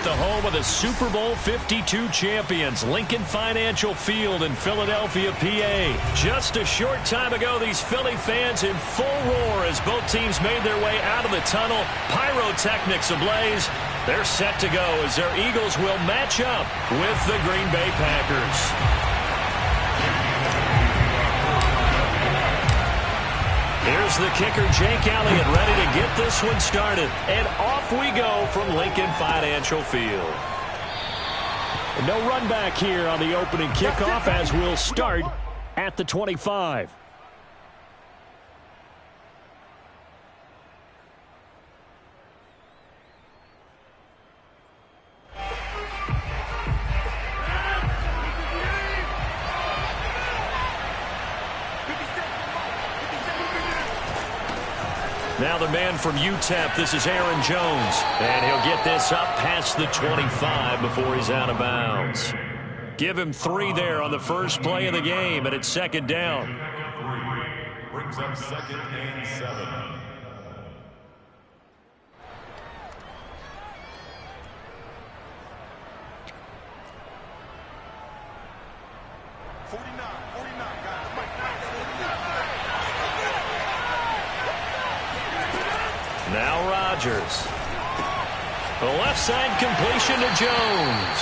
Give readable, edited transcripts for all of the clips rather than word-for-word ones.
the home of the Super Bowl 52 champions, Lincoln Financial Field in Philadelphia, PA. Just a short time ago, these Philly fans in full roar as both teams made their way out of the tunnel. Pyrotechnics ablaze. They're set to go as their Eagles will match up with the Green Bay Packers. Here's the kicker, Jake Elliott, ready to get this one started. And off we go from Lincoln Financial Field. No run back here on the opening kickoff as we'll start at the 25. Now the man from UTEP, this is Aaron Jones. And he'll get this up past the 25 before he's out of bounds. Give him 3 there on the first play of the game, and it's second down. Brings up 2nd and 7. Now Rodgers. The left side completion to Jones.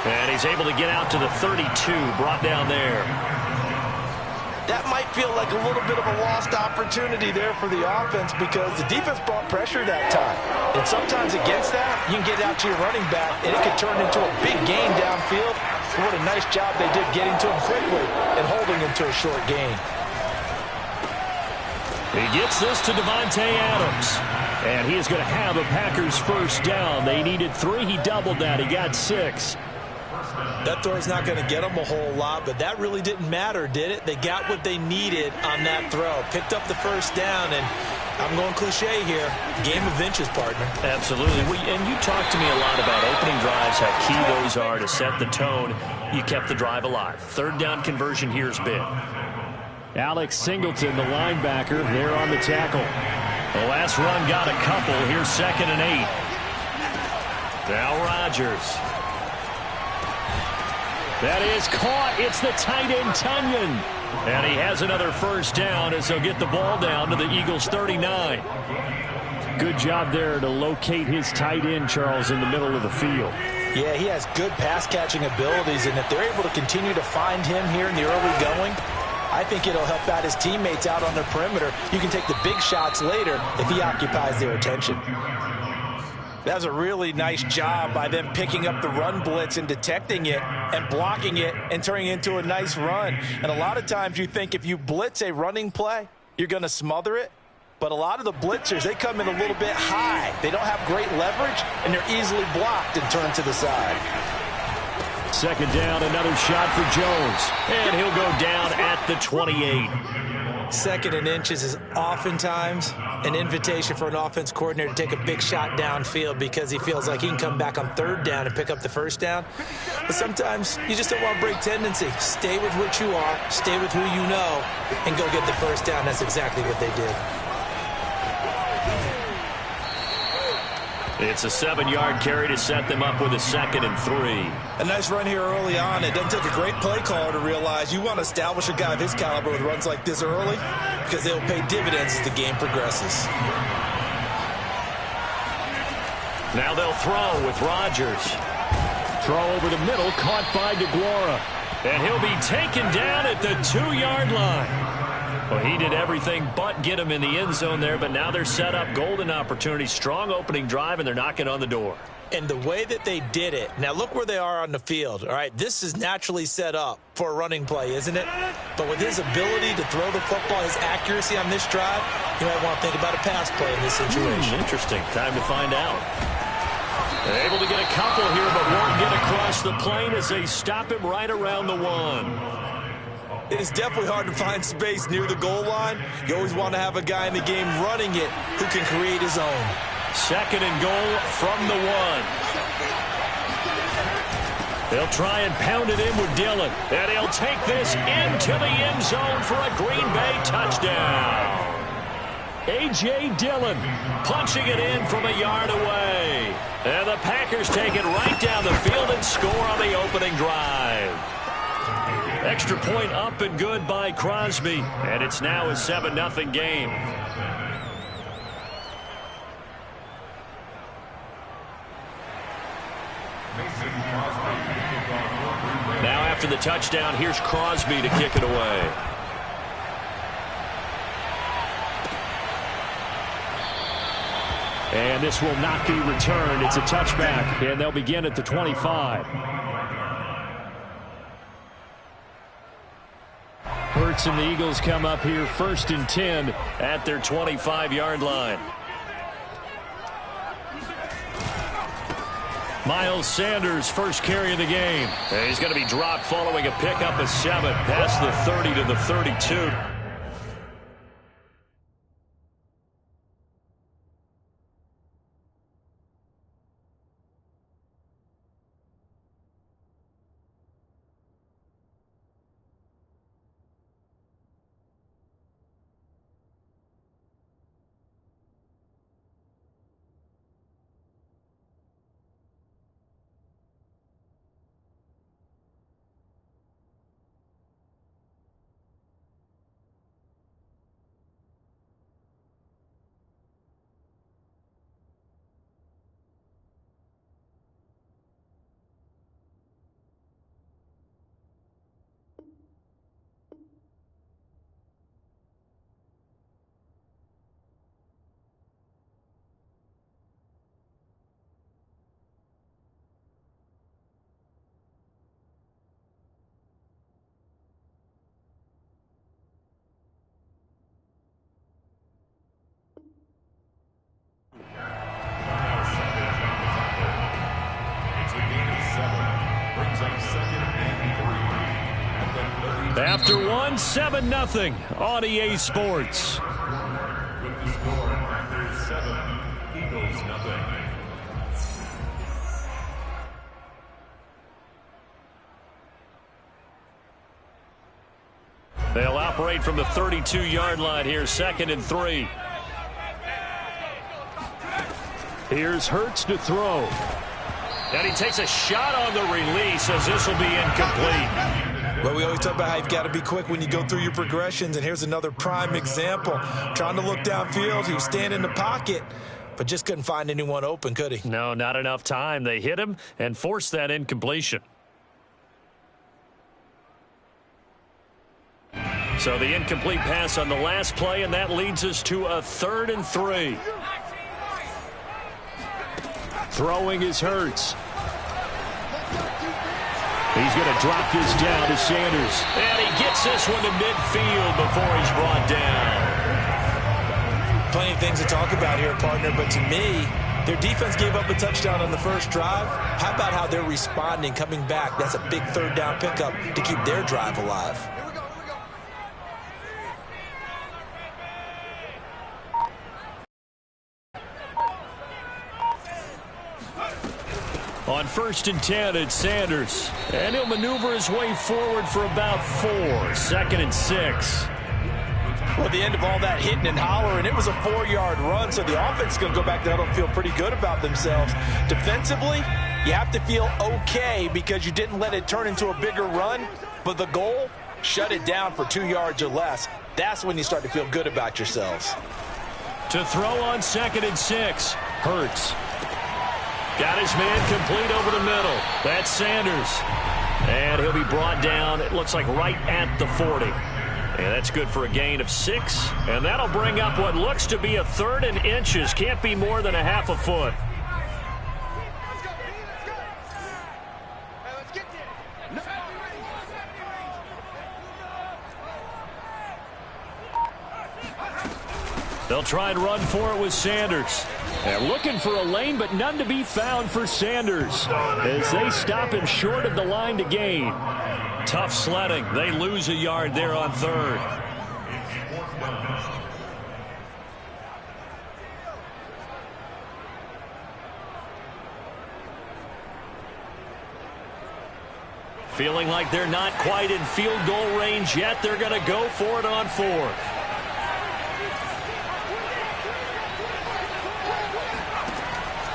And he's able to get out to the 32, brought down there. That might feel like a little bit of a lost opportunity there for the offense because the defense brought pressure that time. And sometimes against that, you can get out to your running back, and it could turn into a big gain downfield. What a nice job they did getting to him quickly and holding him to a short gain. He gets this to Devontae Adams. And he is going to have a Packers first down. They needed 3. He doubled that. He got 6. That throw is not going to get them a whole lot, but that really didn't matter, did it? They got what they needed on that throw. Picked up the first down, and I'm going cliche here. Game of inches, partner. Absolutely. And you talked to me a lot about opening drives, how key those are to set the tone. You kept the drive alive. Third down conversion here is big. Alex Singleton, the linebacker, there on the tackle. The last run got a couple. Here's 2nd and 8. Now Rodgers. That is caught. It's the tight end, Tunyon. And he has another first down as they'll get the ball down to the Eagles' 39. Good job there to locate his tight end, Charles, in the middle of the field. Yeah, he has good pass-catching abilities, and if they're able to continue to find him here in the early going, I think it'll help out his teammates out on the perimeter. You can take the big shots later if he occupies their attention. That was a really nice job by them picking up the run blitz and detecting it and blocking it and turning it into a nice run. And a lot of times you think if you blitz a running play, you're going to smother it. But a lot of the blitzers, they come in a little bit high. They don't have great leverage, and they're easily blocked and turned to the side. Second down, another shot for Jones. And he'll go down at the 28. 2nd and inches is oftentimes an invitation for an offense coordinator to take a big shot downfield because he feels like he can come back on 3rd down and pick up the first down. But sometimes you just don't want to break tendency. Stay with what you are, stay with who you know, and go get the first down. That's exactly what they did. It's a 7-yard carry to set them up with a 2nd and 3. A nice run here early on. It doesn't take a great play caller to realize you want to establish a guy of his caliber with runs like this early because they'll pay dividends as the game progresses. Now they'll throw with Rodgers. Throw over the middle, caught by DeGuara. And he'll be taken down at the 2-yard line. Well, he did everything but get him in the end zone there, but now they're set up. Golden opportunity, strong opening drive, and they're knocking on the door. And the way that they did it, now look where they are on the field. All right, this is naturally set up for a running play, isn't it? But with his ability to throw the football, his accuracy on this drive, you might want to think about a pass play in this situation. Interesting. Time to find out. They're able to get a couple here, but won't get across the plane as they stop him right around the 1. It is definitely hard to find space near the goal line. You always want to have a guy in the game running it who can create his own. 2nd and goal from the 1. They'll try and pound it in with Dillon. And he'll take this into the end zone for a Green Bay touchdown. A.J. Dillon punching it in from a yard away. And the the Packers take it right down the field and score on the opening drive. Extra point up and good by Crosby, and it's now a 7-0 game. Now after the touchdown, here's Crosby to kick it away. And this will not be returned. It's a touchback, and they'll begin at the 25. Hurts and the Eagles come up here 1st and 10 at their 25-yard line. Miles Sanders, first carry of the game. And he's going to be dropped following a pickup of 7 past the 30 to the 32. After one, 7-0 on EA Sports. With the score, Packers 7, Eagles 0. They'll operate from the 32-yard line here, 2nd and 3. Here's Hurts to throw. And he takes a shot on the release as this will be incomplete. Well, we always talk about how you've got to be quick when you go through your progressions, and here's another prime example. Trying to look downfield, he was standing in the pocket, but just couldn't find anyone open, could he? No, not enough time. They hit him and forced that incompletion. So the incomplete pass on the last play, and that leads us to a 3rd and 3. Throwing is Hurts. He's going to drop this down to Sanders. And he gets this one to midfield before he's brought down. Plenty of things to talk about here, partner, but to me, their defense gave up a touchdown on the first drive. How about how they're responding, coming back? That's a big 3rd down pickup to keep their drive alive. On 1st and 10, it's Sanders. And he'll maneuver his way forward for about 4. 2nd and 6. Well, the end of all that hitting and hollering, it was a 4-yard run, so the offense is going to go back there and feel pretty good about themselves. Defensively, you have to feel okay because you didn't let it turn into a bigger run, but the goal, shut it down for 2 yards or less. That's when you start to feel good about yourselves. To throw on 2nd and 6, Hurts. Got his man complete over the middle. That's Sanders. And he'll be brought down, it looks like right at the 40. And that's good for a gain of 6. And that'll bring up what looks to be a 3rd and inches. Can't be more than a half a foot. They'll try and run for it with Sanders. They're looking for a lane, but none to be found for Sanders as they stop him short of the line to gain. Tough sledding. They lose a yard there on 3rd. Feeling like they're not quite in field goal range yet. They're going to go for it on 4th.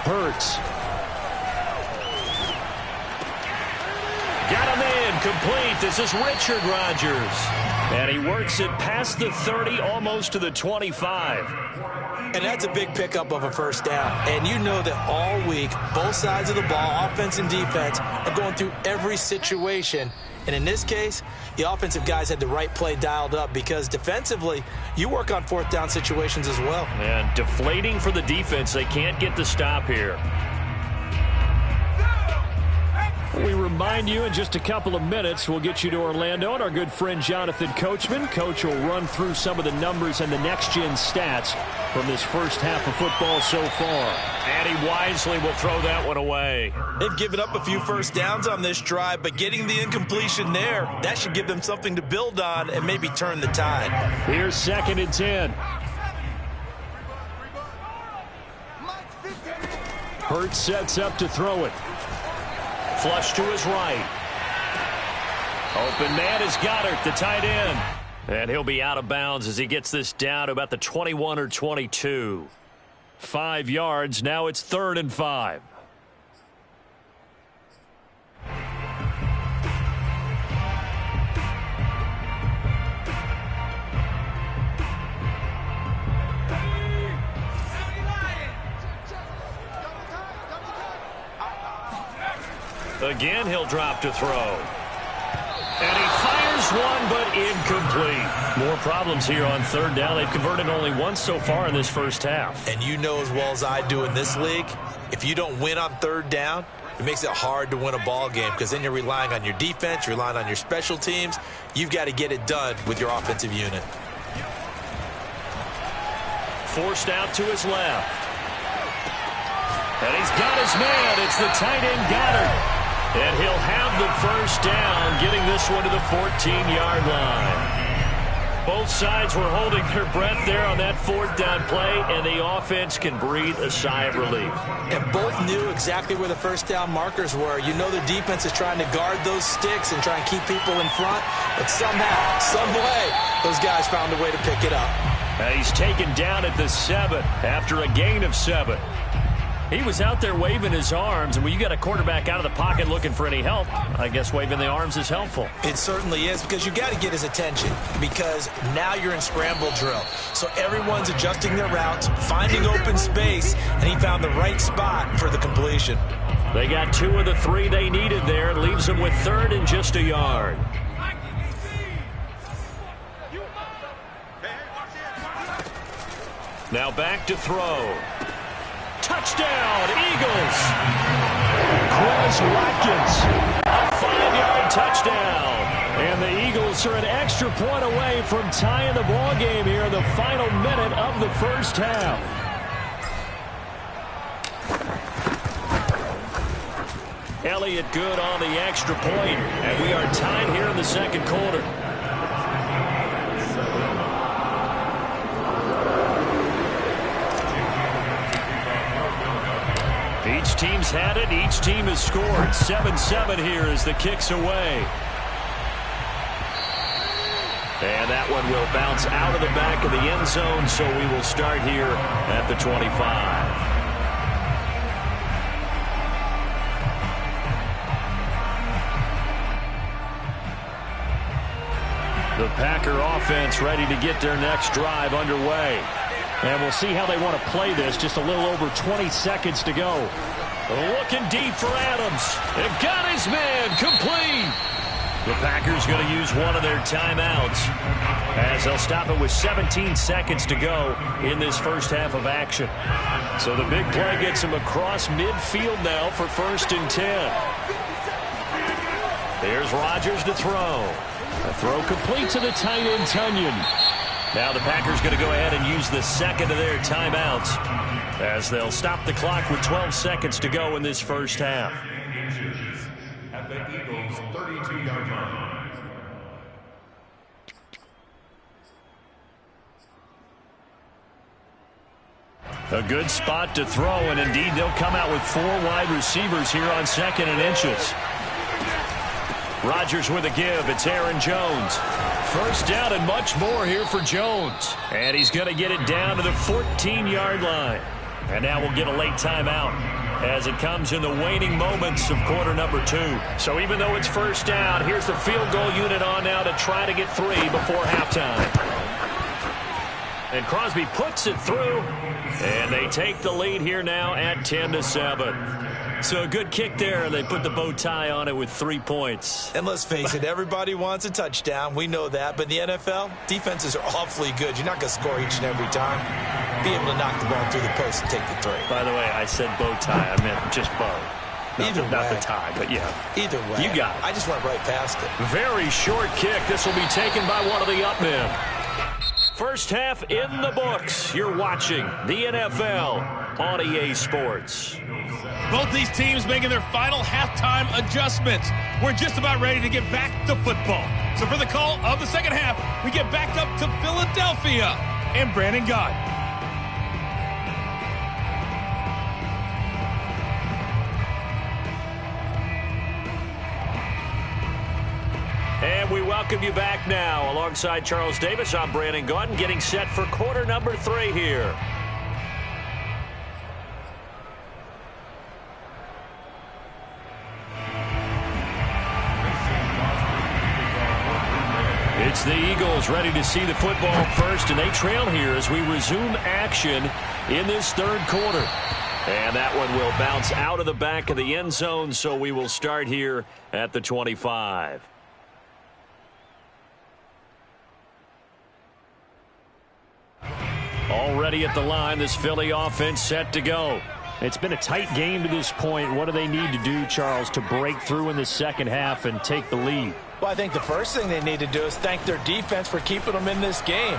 Hurts. Got him in, complete. This is Richard Rodgers. And he works it past the 30, almost to the 25. And that's a big pickup of a first down. And you know that all week, both sides of the ball, offense and defense, are going through every situation. And in this case, the offensive guys had the right play dialed up because defensively, you work on fourth down situations as well. And deflating for the defense. They can't get the stop here. We remind you in just a couple of minutes, we'll get you to Orlando and our good friend Jonathan Coachman. Coach will run through some of the numbers and the next-gen stats from this first half of football so far. And he wisely will throw that one away. They've given up a few first downs on this drive, but getting the incompletion there, that should give them something to build on and maybe turn the tide. Here's 2nd and 10. Hurts sets up to throw it. Flush to his right. Open man is Goddard, the tight end. And he'll be out of bounds as he gets this down to about the 21 or 22. 5 yards. Now it's 3rd and 5. Again, he'll drop to throw. And he fires one, but incomplete. More problems here on 3rd down. They've converted only once so far in this first half. And you know as well as I do in this league, if you don't win on 3rd down, it makes it hard to win a ball game because then you're relying on your defense, you're relying on your special teams. You've got to get it done with your offensive unit. Forced out to his left. And he's got his man. It's the tight end Goddard. And he'll have the first down, getting this one to the 14-yard line. Both sides were holding their breath there on that 4th down play, and the offense can breathe a sigh of relief. And both knew exactly where the first down markers were. You know the defense is trying to guard those sticks and try and keep people in front, but somehow, some way, those guys found a way to pick it up. And he's taken down at the 7 after a gain of 7. He was out there waving his arms, and when you got a quarterback out of the pocket looking for any help, I guess waving the arms is helpful. It certainly is, because you got to get his attention, because now you're in scramble drill. So everyone's adjusting their routes, finding open space, and he found the right spot for the completion. They got 2 of the 3 they needed there. It leaves them with 3rd and just a yard. Now back to throw. Touchdown, Eagles. Chris Watkins, a 5-yard touchdown. And the Eagles are an extra point away from tying the ball game here in the final minute of the first half. Elliott good on the extra point, and we are tied here in the 2nd quarter. Each team's had it. Each team has scored. 7-7 here as the kick's away. And that one will bounce out of the back of the end zone, so we will start here at the 25. The Packer offense ready to get their next drive underway. And we'll see how they want to play this. Just a little over 20 seconds to go. Looking deep for Adams. And got his man complete. The Packers going to use one of their timeouts as they'll stop it with 17 seconds to go in this first half of action. So the big play gets him across midfield now for 1st and 10. There's Rodgers to throw. A throw complete to the tight end, Tunyon. Now the Packers going to go ahead and use the 2nd of their timeouts as they'll stop the clock with 12 seconds to go in this first half. At the Eagles' 32-yard line. A good spot to throw, and indeed they'll come out with 4 wide receivers here on 2nd and inches. Rodgers with a give. It's Aaron Jones. First down and much more here for Jones. And he's going to get it down to the 14-yard line. And now we'll get a late timeout. as it comes in the waning moments of quarter number 2. So even though it's first down, here's the field goal unit on now to try to get 3 before halftime. And Crosby puts it through, and they take the lead here now at 10-7. So a good kick there, and they put the bow tie on it with 3 points. And let's face it, everybody wants a touchdown. We know that. But in the NFL, defenses are awfully good. You're not going to score each and every time. Be able to knock the ball through the post and take the 3. By the way, I said bow tie. I meant just bow. Not the tie, but yeah. Either way. You got it. I just went right past it. Very short kick. This will be taken by one of the up men. First half in the books. You're watching the NFL on EA Sports. Both these teams making their final halftime adjustments. We're just about ready to get back to football. So for the call of the second half, we get back up to Philadelphia and Brandon Gott. And we welcome you back now. Alongside Charles Davis, I'm Brandon Gott, getting set for quarter number 3 here. It's the Eagles ready to see the football first, and they trail here as we resume action in this third quarter. And that one will bounce out of the back of the end zone, so we will start here at the 25. Already at the line, this Philly offense set to go. It's been a tight game to this point. What do they need to do, Charles, to break through in the second half and take the lead? Well, I think the first thing they need to do is thank their defense for keeping them in this game.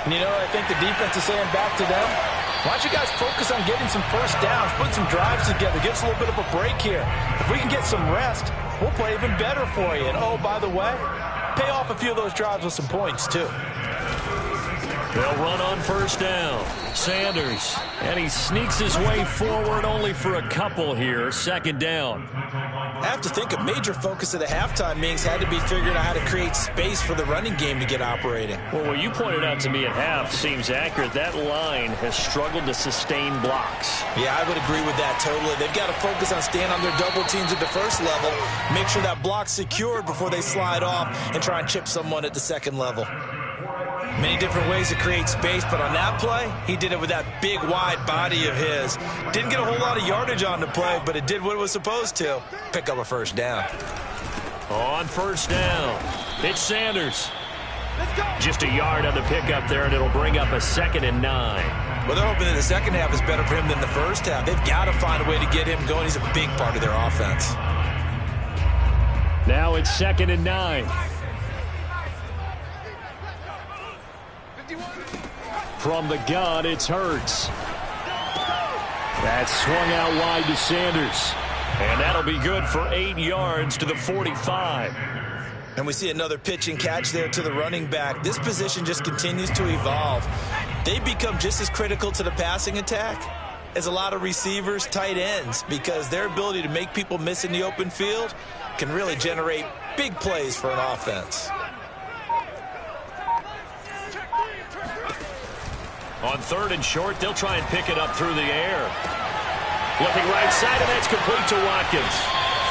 And, you know, I think the defense is saying back to them, why don't you guys focus on getting some first downs, put some drives together, give us a little bit of a break here. If we can get some rest, we'll play even better for you. And, oh, by the way, pay off a few of those drives with some points, too. They'll run on first down. Sanders, and he sneaks his way forward only for a couple here. Second down. I have to think a major focus of the halftime meetings had to be figuring out how to create space for the running game to get operating. Well, what you pointed out to me at half seems accurate. That line has struggled to sustain blocks. Yeah, I would agree with that totally. They've got to focus on staying on their double teams at the first level, make sure that block's secured before they slide off and try and chip someone at the second level. Many different ways to create space, but on that play, he did it with that big, wide body of his. Didn't get a whole lot of yardage on the play, but it did what it was supposed to. Pick up a first down. On first down, it's Sanders. Just a yard on the pickup there, and it'll bring up a 2nd and 9. Well, they're hoping that the second half is better for him than the first half. They've got to find a way to get him going. He's a big part of their offense. Now it's 2nd and 9. From the gun, it's Hurts. That's swung out wide to Sanders. And that'll be good for 8 yards to the 45. And we see another pitch and catch there to the running back. This position just continues to evolve. They become just as critical to the passing attack as a lot of receivers, tight ends, because their ability to make people miss in the open field can really generate big plays for an offense. On 3rd and short, they'll try and pick it up through the air. Looking right side, and that's complete to Watkins.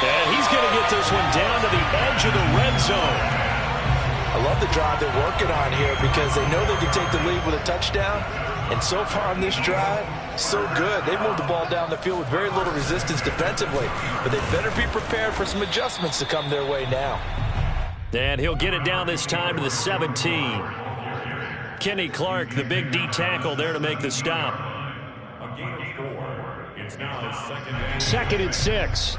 And he's going to get this one down to the edge of the red zone. I love the drive they're working on here because they know they can take the lead with a touchdown. And so far on this drive, so good. They moved the ball down the field with very little resistance defensively. But they better be prepared for some adjustments to come their way now. And he'll get it down this time to the 17. Kenny Clark, the big D tackle there to make the stop. A gain of 4. It's now 2nd and 6.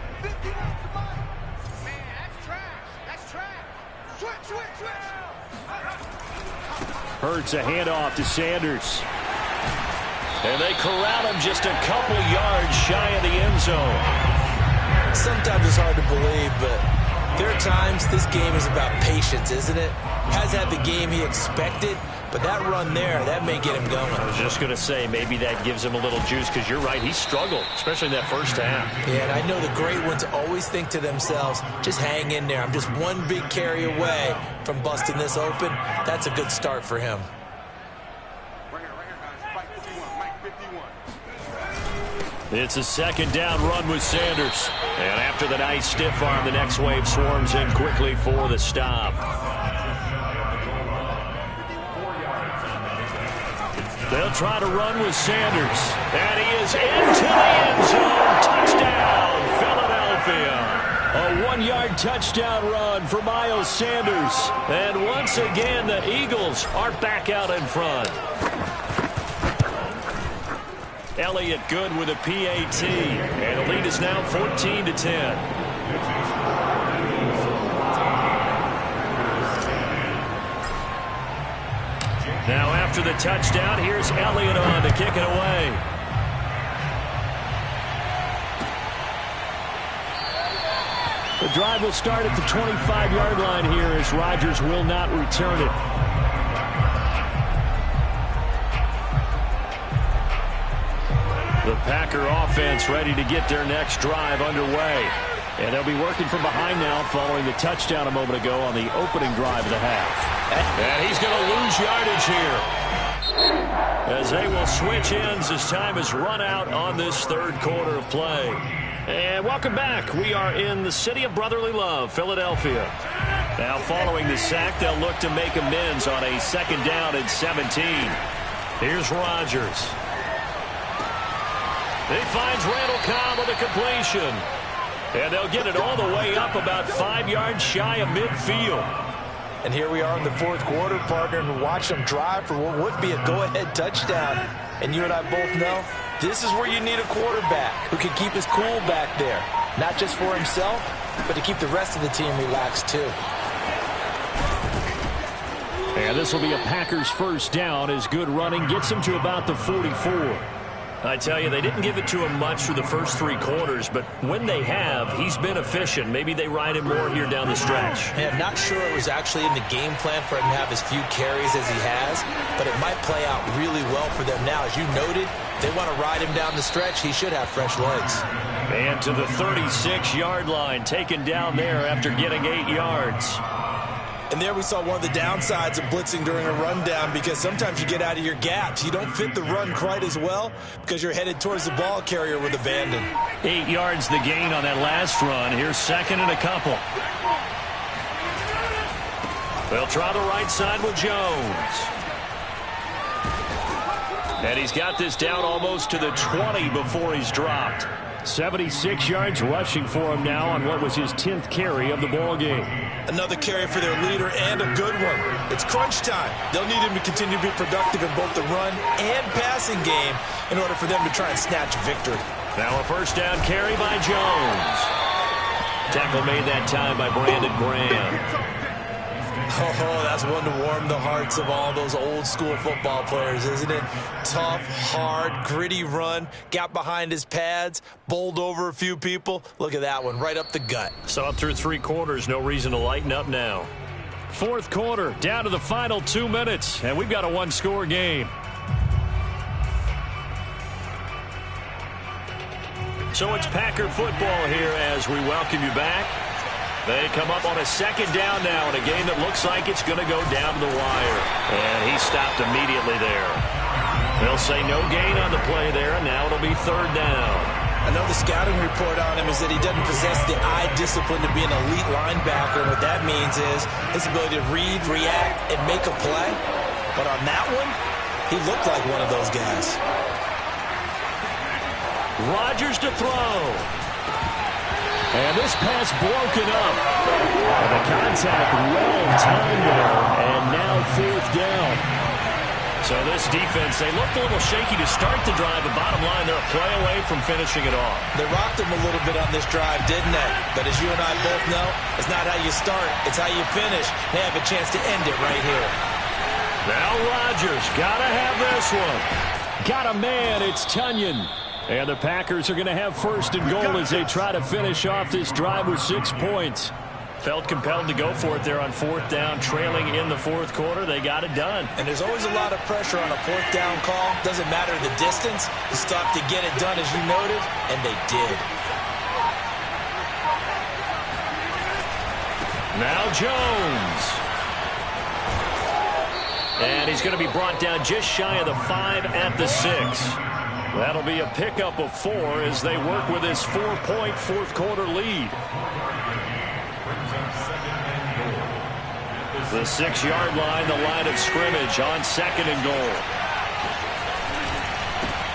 Hurts a handoff to Sanders. And they corral him just a couple yards shy of the end zone. Sometimes it's hard to believe, but there are times this game is about patience, isn't it? Has had the game he expected, but that run there, that may get him going. I was just going to say, maybe that gives him a little juice, because you're right, he struggled, especially in that first half. Yeah, and I know the great ones always think to themselves, just hang in there. I'm just one big carry away from busting this open. That's a good start for him. It's a second down run with Sanders. And after the nice stiff arm, the next wave swarms in quickly for the stop. They'll try to run with Sanders. And he is into the end zone. Touchdown, Philadelphia. A 1-yard touchdown run for Miles Sanders. And once again, the Eagles are back out in front. Elliott good with a PAT. And the lead is now 14-10. Now after the touchdown, here's Elliott on to kick it away. The drive will start at the 25-yard line here as Rodgers will not return it. The Packer offense ready to get their next drive underway. And they'll be working from behind now following the touchdown a moment ago on the opening drive of the half. And he's going to lose yardage here as they will switch ends as time is run out on this third quarter of play. And welcome back. We are in the city of brotherly love, Philadelphia. Now following the sack, they'll look to make amends on a second down and 17. Here's Rodgers. He finds Randall Cobb with a completion. And they'll get it all the way up about 5 yards shy of midfield. And here we are in the fourth quarter, partner, and watch them drive for what would be a go-ahead touchdown. And you and I both know this is where you need a quarterback who can keep his cool back there. Not just for himself, but to keep the rest of the team relaxed too. And this will be a Packers first down as good running gets them to about the 44. I tell you, they didn't give it to him much for the first 3 quarters, but when they have, he's been efficient. Maybe they ride him more here down the stretch. Hey, I'm not sure it was actually in the game plan for him to have as few carries as he has, but it might play out really well for them now. As you noted, they want to ride him down the stretch. He should have fresh legs. And to the 36-yard line, taken down there after getting 8 yards. And there we saw one of the downsides of blitzing during a rundown, because sometimes you get out of your gaps. You don't fit the run quite as well because you're headed towards the ball carrier with abandon. 8 yards the gain on that last run. Here's second and a couple. They'll try the right side with Jones. And he's got this down almost to the 20 before he's dropped. 76 yards rushing for him now on what was his 10th carry of the ball game. Another carry for their leader, and a good one. It's crunch time. They'll need him to continue to be productive in both the run and passing game in order for them to try and snatch a victory. Now a first down carry by Jones. Tackle made that time by Brandon Graham. Oh, that's one to warm the hearts of all those old school football players, isn't it? Tough, hard, gritty run, got behind his pads, bowled over a few people. Look at that one, right up the gut. Saw it through 3 quarters, no reason to lighten up now. Fourth quarter, down to the final 2 minutes, and we've got a 1-score game. So it's Packer football here as we welcome you back. They come up on a second down now in a game that looks like it's going to go down to the wire. And he stopped immediately there. They'll say no gain on the play there, and now it'll be third down. I know the scouting report on him is that he doesn't possess the eye discipline to be an elite linebacker. And what that means is his ability to read, react, and make a play. But on that one, he looked like one of those guys. Rodgers to throw. And this pass broken up. And the contact well timed there. And now fourth down. So this defense, they looked a little shaky to start the drive, but bottom line, they're a play away from finishing it off. They rocked him a little bit on this drive, didn't they? But as you and I both know, it's not how you start, it's how you finish. They have a chance to end it right here. Now Rodgers, gotta have this one. Got a man, it's Tunyon. And the Packers are going to have first and goal as they try to finish off this drive with 6 points. Felt compelled to go for it there on fourth down, trailing in the fourth quarter. They got it done. And there's always a lot of pressure on a fourth down call. Doesn't matter the distance. You stop to get it done, as you noted, and they did. Now Jones. And he's going to be brought down just shy of the 5 at the 6. That'll be a pickup of 4 as they work with this 4-point fourth-quarter lead. The 6-yard line, the line of scrimmage on 2nd and goal.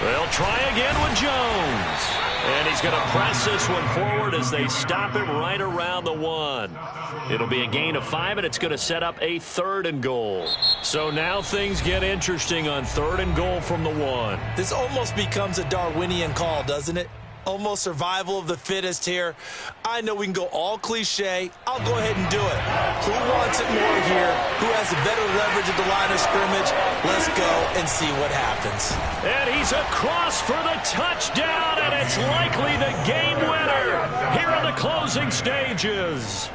They'll try again with Jones. And he's going to press this one forward as they stop him right around the 1. It'll be a gain of 5, and it's going to set up a 3rd and goal. So now things get interesting on 3rd and goal from the 1. This almost becomes a Darwinian call, doesn't it? Almost survival of the fittest here. I know we can go all cliche. I'll go ahead and do it. Who wants it more here? Who has a better leverage at the line of scrimmage? Let's go and see what happens. And he's across for the touchdown, and it's likely the game winner here in the closing stages.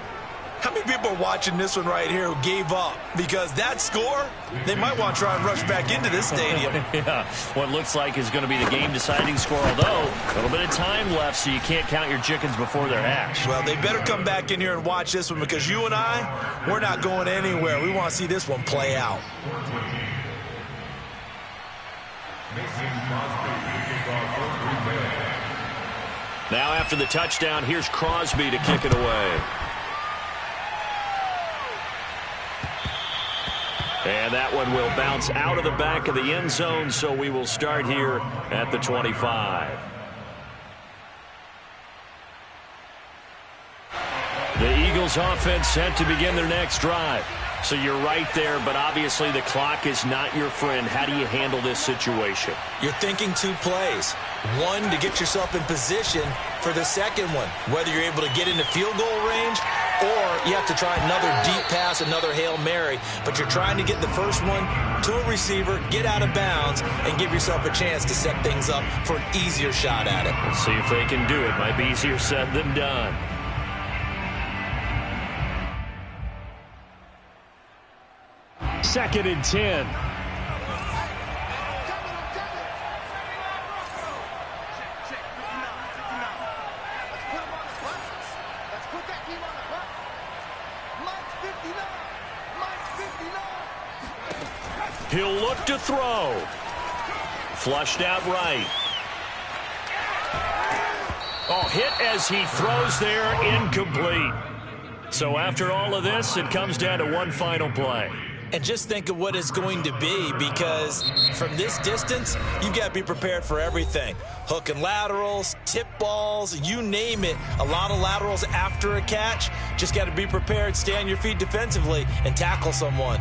How many people are watching this one right here who gave up? Because that score, they might want to try and rush back into this stadium. Yeah, what looks like is going to be the game-deciding score, although a little bit of time left, so you can't count your chickens before they're hatched. Well, they better come back in here and watch this one because you and I, we're not going anywhere. We want to see this one play out. Now after the touchdown, here's Crosby to kick it away. And that one will bounce out of the back of the end zone, so we will start here at the 25. The Eagles offense set to begin their next drive. So you're right there, but obviously the clock is not your friend. How do you handle this situation? You're thinking 2 plays. One, to get yourself in position for the second one, whether you're able to get into field goal range or you have to try another deep pass, another Hail Mary. But you're trying to get the first one to a receiver, get out of bounds, and give yourself a chance to set things up for an easier shot at it. Let's see if they can do it. Might be easier said than done. Second and 10. He'll look to throw. Flushed out right. Oh, hit as he throws there, incomplete. So after all of this, it comes down to one final play. And just think of what it's going to be, because from this distance, you've got to be prepared for everything. Hook and laterals, tip balls, you name it. A lot of laterals after a catch. Just got to be prepared, stay on your feet defensively, and tackle someone.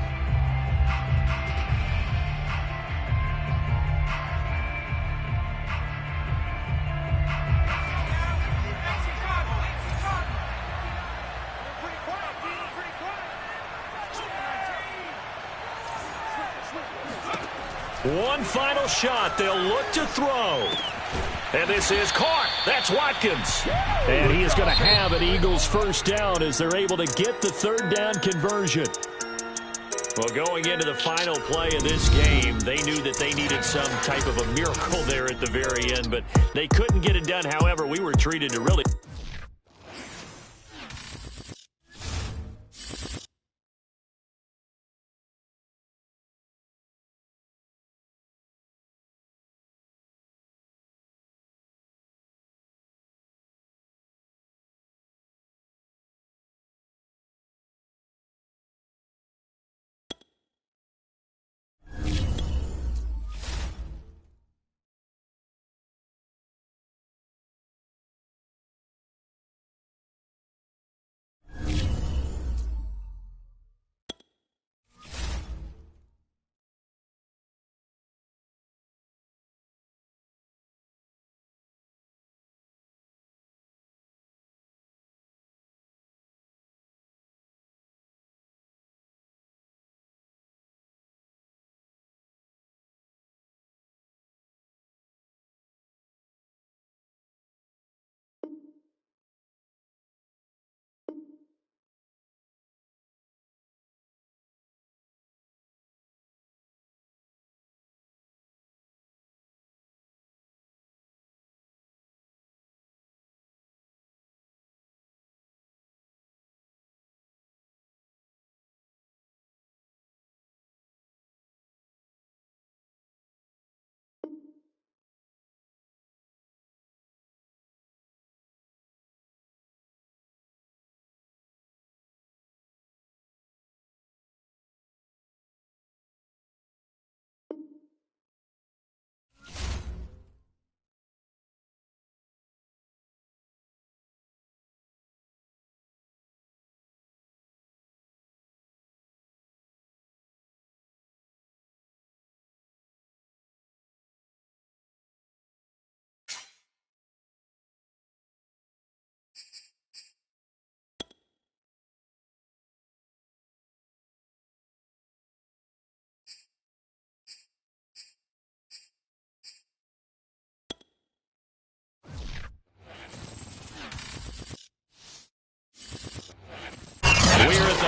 One final shot. They'll look to throw. And this is caught. That's Watkins. And he is going to have an Eagles first down as they're able to get the third down conversion. Well, going into the final play of this game, they knew that they needed some type of a miracle there at the very end, but they couldn't get it done. However, we were treated to really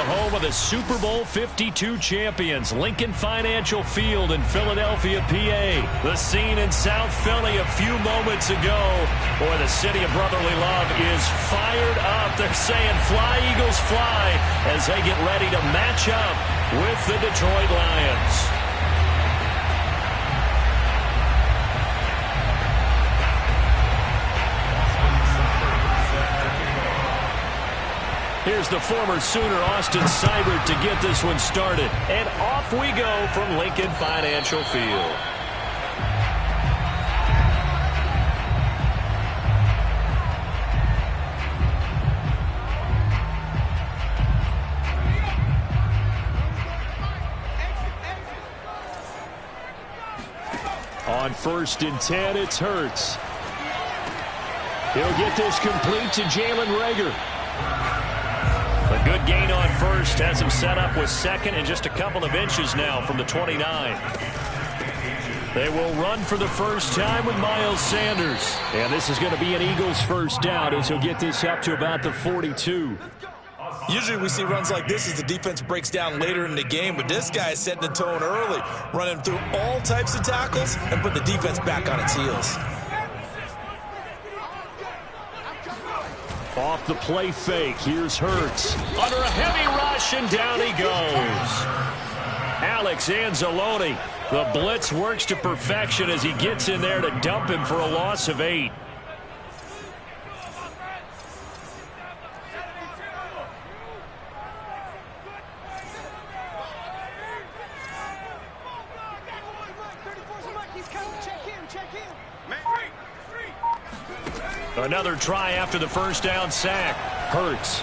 the home of the Super Bowl 52 champions, Lincoln Financial Field in Philadelphia, PA. The scene in South Philly a few moments ago. Boy, the city of brotherly love is fired up. They're saying, "Fly, Eagles, fly," as they get ready to match up with the Detroit Lions. Here's the former Sooner, Austin Seibert, to get this one started. And off we go from Lincoln Financial Field. On 1st and 10, it's Hurts. He'll get this complete to Jalen Reagor. A good gain on 1st, has him set up with 2nd and just a couple of inches now from the 29. They will run for the first time with Miles Sanders. And this is going to be an Eagles first down as he'll get this up to about the 42. Usually we see runs like this as the defense breaks down later in the game, but this guy is setting the tone early, running through all types of tackles and put the defense back on its heels. Off the play fake, here's Hurts. Under a heavy rush, and down he goes. Alex Anzalone, the blitz works to perfection as he gets in there to dump him for a loss of 8. Another try after the first down sack. Hurts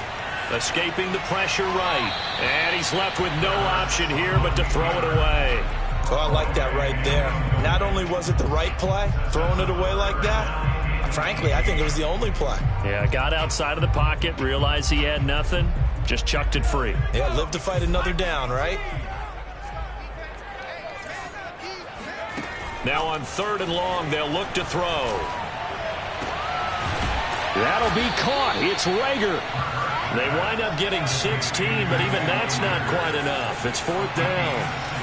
escaping the pressure right. And he's left with no option here but to throw it away. Oh, I like that right there. Not only was it the right play, throwing it away like that, frankly, I think it was the only play. Yeah, got outside of the pocket, realized he had nothing, just chucked it free. Yeah, live to fight another down, right? Now on 3rd and long, they'll look to throw. That'll be caught. It's Reagor. They wind up getting 16, but even that's not quite enough. It's 4th down.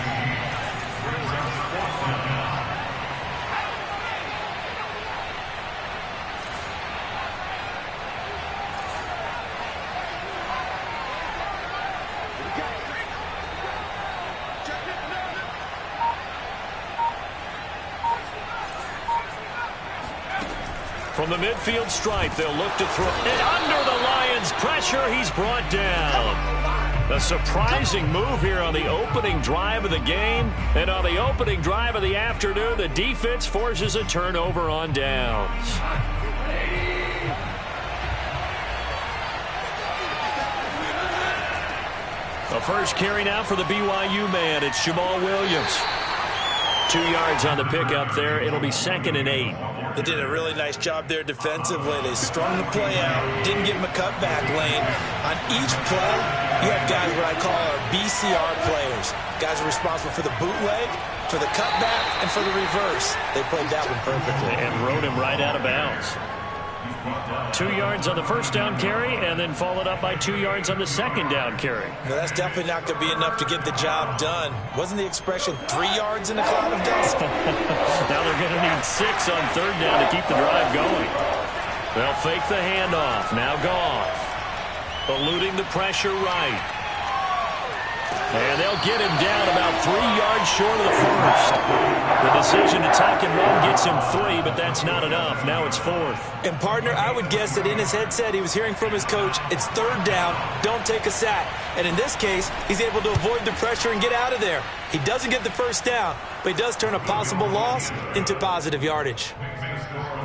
From the midfield stripe, they'll look to throw. And under the Lions' pressure, he's brought down. A surprising move here on the opening drive of the game. And on the opening drive of the afternoon, the defense forces a turnover on downs. The first carry now for the BYU man. It's Jamal Williams. 2 yards on the pickup there. It'll be 2nd and 8. They did a really nice job there defensively. They strung the play out, didn't give him a cutback lane. On each play, you have guys what I call our BCR players. Guys are responsible for the bootleg, for the cutback, and for the reverse. They played that one perfectly. And rode him right out of bounds. 2 yards on the first down carry, and then followed up by 2 yards on the second down carry. No, that's definitely not going to be enough to get the job done. Wasn't the expression 3 yards in a cloud of dust? Now they're going to need 6 on 3rd down to keep the drive going. They'll fake the handoff. Now Goff. Eluding the pressure right. And they'll get him down about 3 yards short of the first. The decision to tack and run gets him 3, but that's not enough. Now it's 4th. And, partner, I would guess that in his headset he was hearing from his coach, it's 3rd down, don't take a sack. And in this case, he's able to avoid the pressure and get out of there. He doesn't get the first down, but he does turn a possible loss into positive yardage.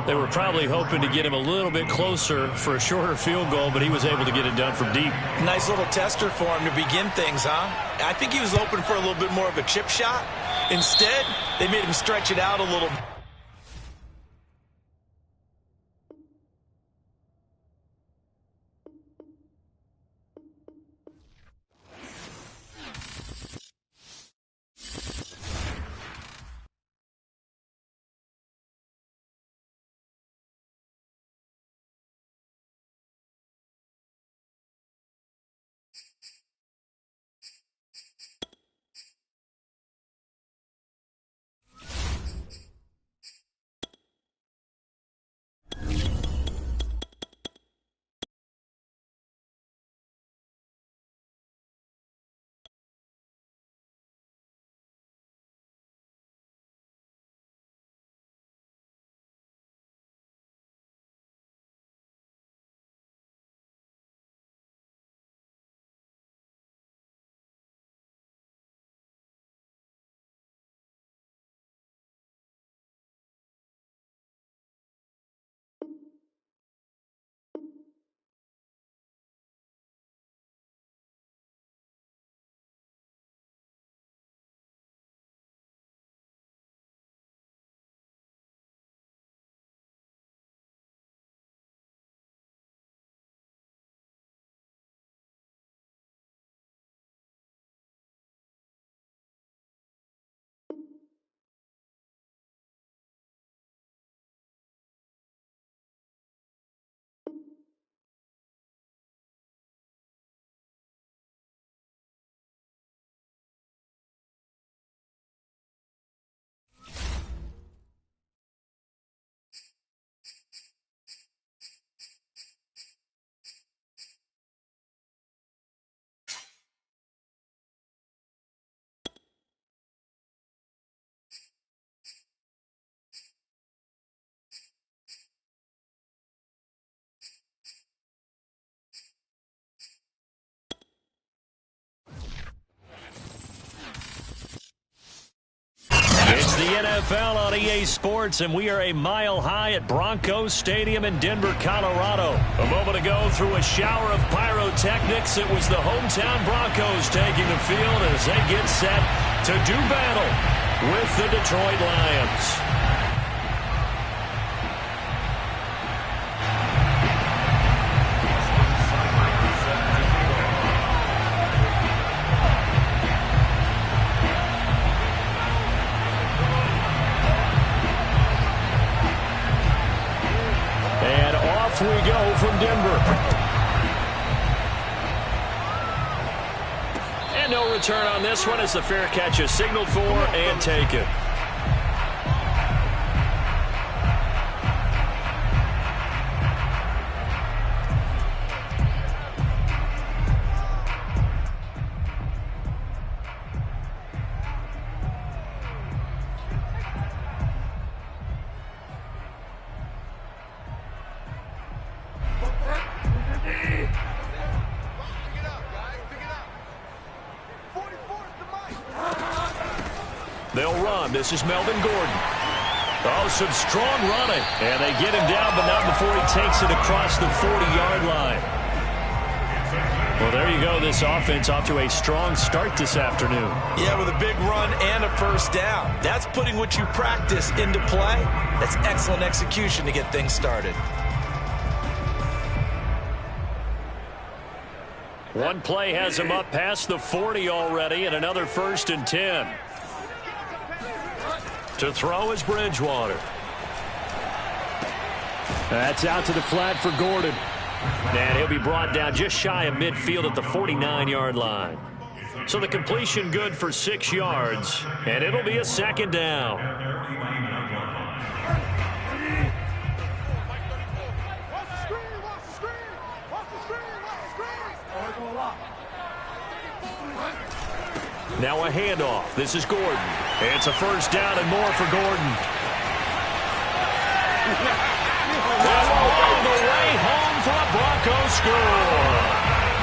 They were probably hoping to get him a little bit closer for a shorter field goal, but he was able to get it done from deep. Nice little tester for him to begin things, huh? I think he was hoping for a little bit more of a chip shot. Instead, they made him stretch it out a little NFL on EA Sports, and we are a mile high at Broncos Stadium in Denver, Colorado. A moment ago, through a shower of pyrotechnics, it was the hometown Broncos taking the field as they get set to do battle with the Detroit Lions. We go from Denver. And no return on this one as the fair catch is signaled for and taken. They'll run. This is Melvin Gordon. Oh, some strong running. And they get him down, but not before he takes it across the 40-yard line. Well, there you go. This offense off to a strong start this afternoon. Yeah, with a big run and a first down. That's putting what you practice into play. That's excellent execution to get things started. One play has him up past the 40 already, and another 1st and 10. To throw is Bridgewater. That's out to the flat for Gordon. And he'll be brought down just shy of midfield at the 49-yard line. So the completion good for 6 yards, and it'll be a 2nd down. Now a handoff. This is Gordon. It's a 1st down and more for Gordon. All the way home for a Broncos score.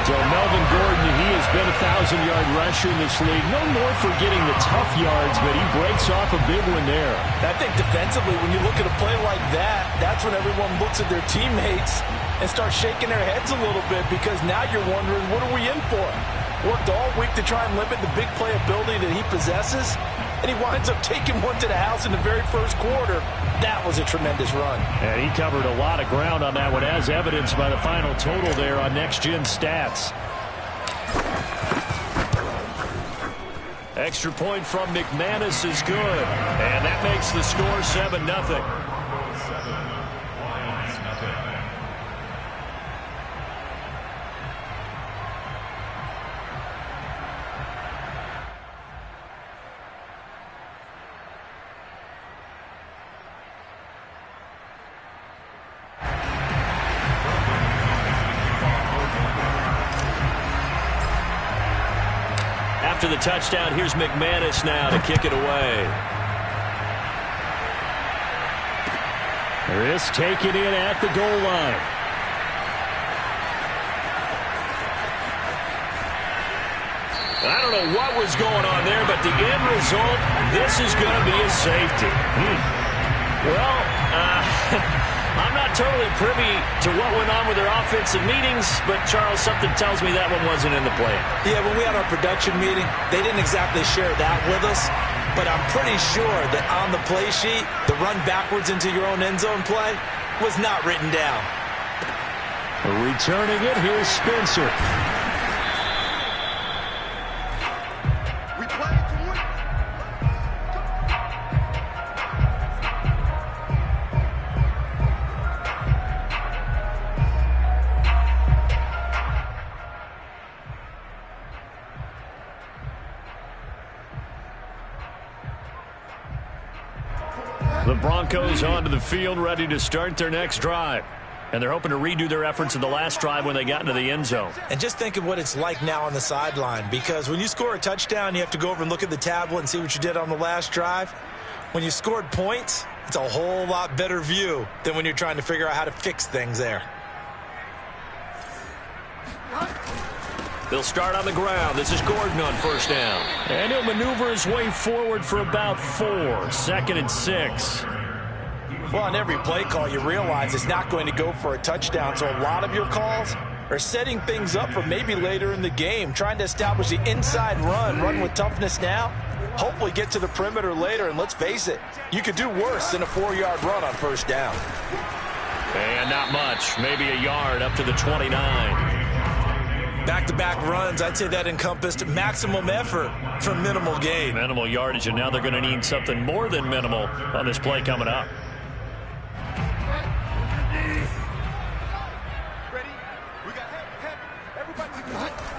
So Melvin Gordon, he has been a 1,000-yard rusher in this league. No more for getting the tough yards, but he breaks off a big one there. I think defensively, when you look at a play like that, that's when everyone looks at their teammates and starts shaking their heads a little bit, because now you're wondering, what are we in for? Worked all week to try and limit the big playability that he possesses, and he winds up taking one to the house in the very first quarter. That was a tremendous run. And he covered a lot of ground on that one, as evidenced by the final total there on Next Gen Stats. Extra point from McManus is good, and that makes the score 7-0. After the touchdown, here's McManus now to kick it away. Risk taken in at the goal line. I don't know what was going on there, but the end result, this is going to be a safety. Well, I'm not totally privy to what went on with their offensive meetings, but, Charles, something tells me that one wasn't in the plan. Yeah, when we had our production meeting, they didn't exactly share that with us, but I'm pretty sure that on the play sheet, the run backwards into your own end zone play was not written down. Returning it, here's Spencer. The Broncos onto the field, ready to start their next drive. And they're hoping to redo their efforts in the last drive when they got into the end zone. And just think of what it's like now on the sideline, because when you score a touchdown, you have to go over and look at the tablet and see what you did on the last drive. When you scored points, it's a whole lot better view than when you're trying to figure out how to fix things there. They'll start on the ground. This is Gordon on first down. And he'll maneuver his way forward for about 4. 2nd and 6. Well, on every play call, you realize it's not going to go for a touchdown. So a lot of your calls are setting things up for maybe later in the game, trying to establish the inside run with toughness now, hopefully get to the perimeter later. And let's face it, you could do worse than a 4-yard run on first down. And not much, maybe a yard up to the 29. Back-to-back runs, I'd say that encompassed maximum effort for minimal gain. Minimal yardage, and now they're going to need something more than minimal on this play coming up.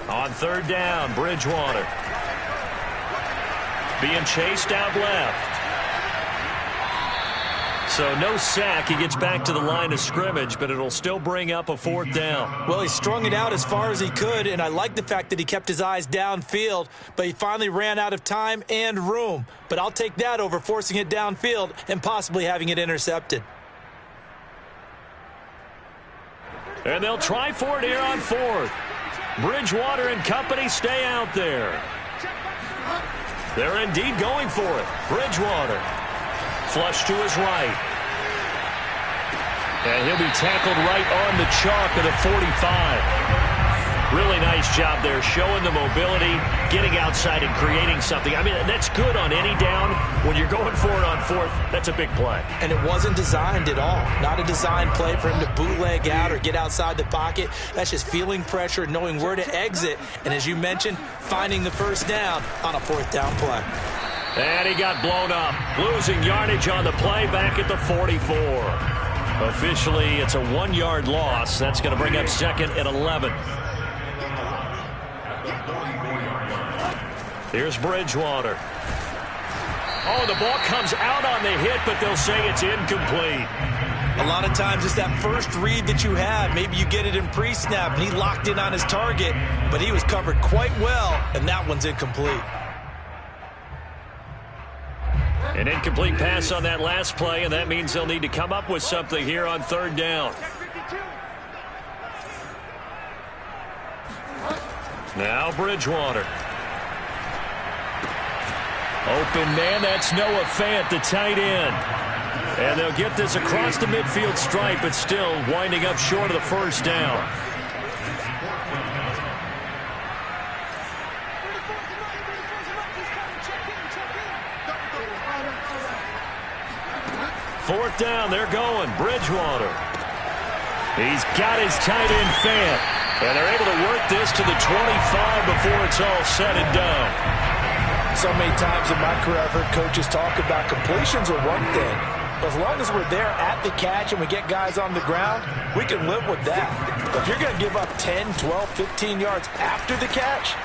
On 3rd down, Bridgewater. Being chased out left. So no sack. He gets back to the line of scrimmage, but it'll still bring up a 4th down. Well, he strung it out as far as he could, and I like the fact that he kept his eyes downfield, but he finally ran out of time and room. But I'll take that over forcing it downfield and possibly having it intercepted. And they'll try for it here on 4th. Bridgewater and company stay out there. They're indeed going for it. Bridgewater. Flush to his right. And he'll be tackled right on the chalk of the 45. Really nice job there, showing the mobility, getting outside and creating something. I mean, that's good on any down. When you're going for it on 4th, that's a big play. And it wasn't designed at all. Not a designed play for him to bootleg out or get outside the pocket. That's just feeling pressure, knowing where to exit. And as you mentioned, finding the first down on a 4th down play. And he got blown up, losing yardage on the play back at the 44. Officially, it's a 1-yard loss. That's going to bring up 2nd and 11. Here's Bridgewater. Oh, the ball comes out on the hit, but they'll say it's incomplete. A lot of times it's that first read that you have. Maybe you get it in pre-snap, and he locked in on his target, but he was covered quite well, and that one's incomplete. An incomplete pass on that last play, and that means they'll need to come up with something here on 3rd down. Now Bridgewater. Open man, that's Noah Fant, the tight end. And they'll get this across the midfield stripe, but still winding up short of the first down. Fourth down, they're going. Bridgewater. He's got his tight end Fant. And they're able to work this to the 25 before it's all said and done. So many times in my career I've heard coaches talk about completions are one thing. As long as we're there at the catch and we get guys on the ground, we can live with that. But if you're going to give up 10, 12, 15 yards after the catch,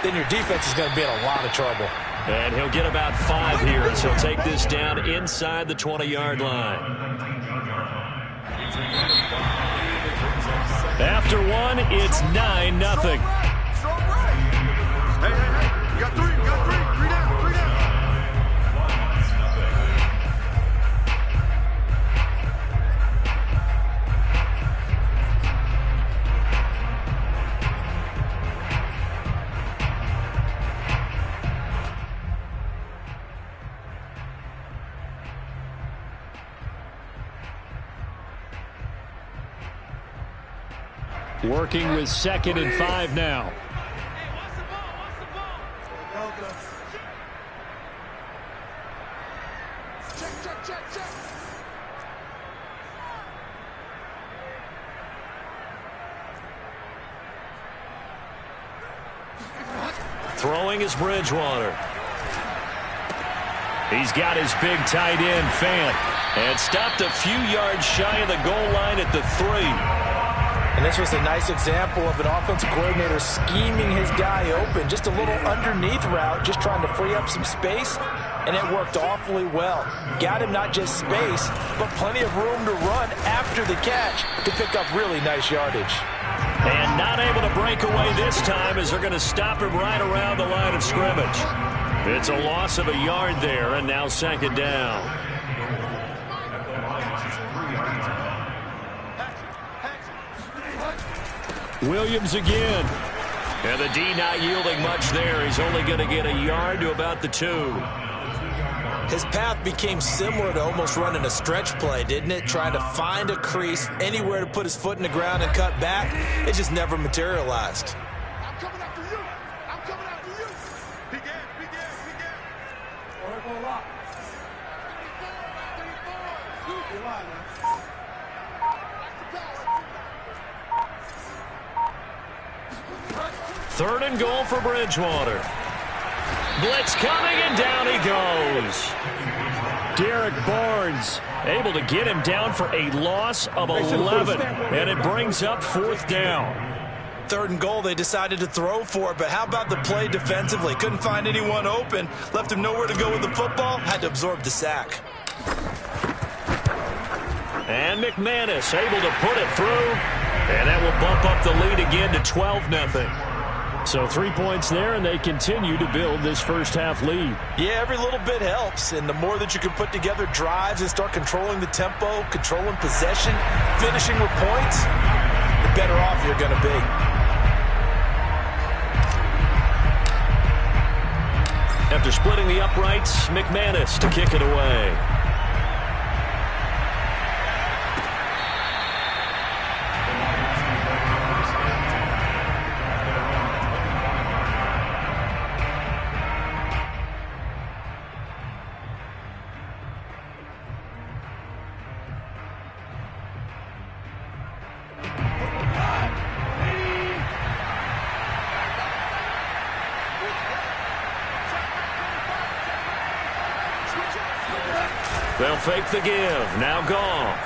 then your defense is going to be in a lot of trouble. And he'll get about 5 here as he'll take this down inside the 20-yard line. After 1, it's 9-0. Hey, you got 3, you got 3. 3 down, 3 down. Working with 2nd and 5 now. Throwing is Bridgewater. He's got his big tight end, Fant. And stopped a few yards shy of the goal line at the 3. And this was a nice example of an offensive coordinator scheming his guy open. Just a little underneath route, just trying to free up some space. And it worked awfully well. Got him not just space, but plenty of room to run after the catch to pick up really nice yardage. And not able to break away this time as they're going to stop him right around the line of scrimmage. It's a loss of a yard there, and now 2nd down. Williams again. And the D not yielding much there. He's only going to get a yard to about the 2. His path became similar to almost running a stretch play, didn't it? Trying to find a crease, anywhere to put his foot in the ground and cut back. It just never materialized. I'm coming after you. I'm coming after you. Begin. Third and goal for Bridgewater. Blitz coming, and down he goes. Derek Barnes able to get him down for a loss of 11, and it brings up 4th down. Third and goal, they decided to throw for it, but how about the play defensively? Couldn't find anyone open, left him nowhere to go with the football, had to absorb the sack. And McManus able to put it through, and that will bump up the lead again to 12-0. So 3 points there, and they continue to build this first half lead. Yeah, every little bit helps, and the more that you can put together drives and start controlling the tempo, controlling possession, finishing with points, the better off you're going to be. After splitting the uprights, McManus to kick it away. They'll fake the give. Now Goff.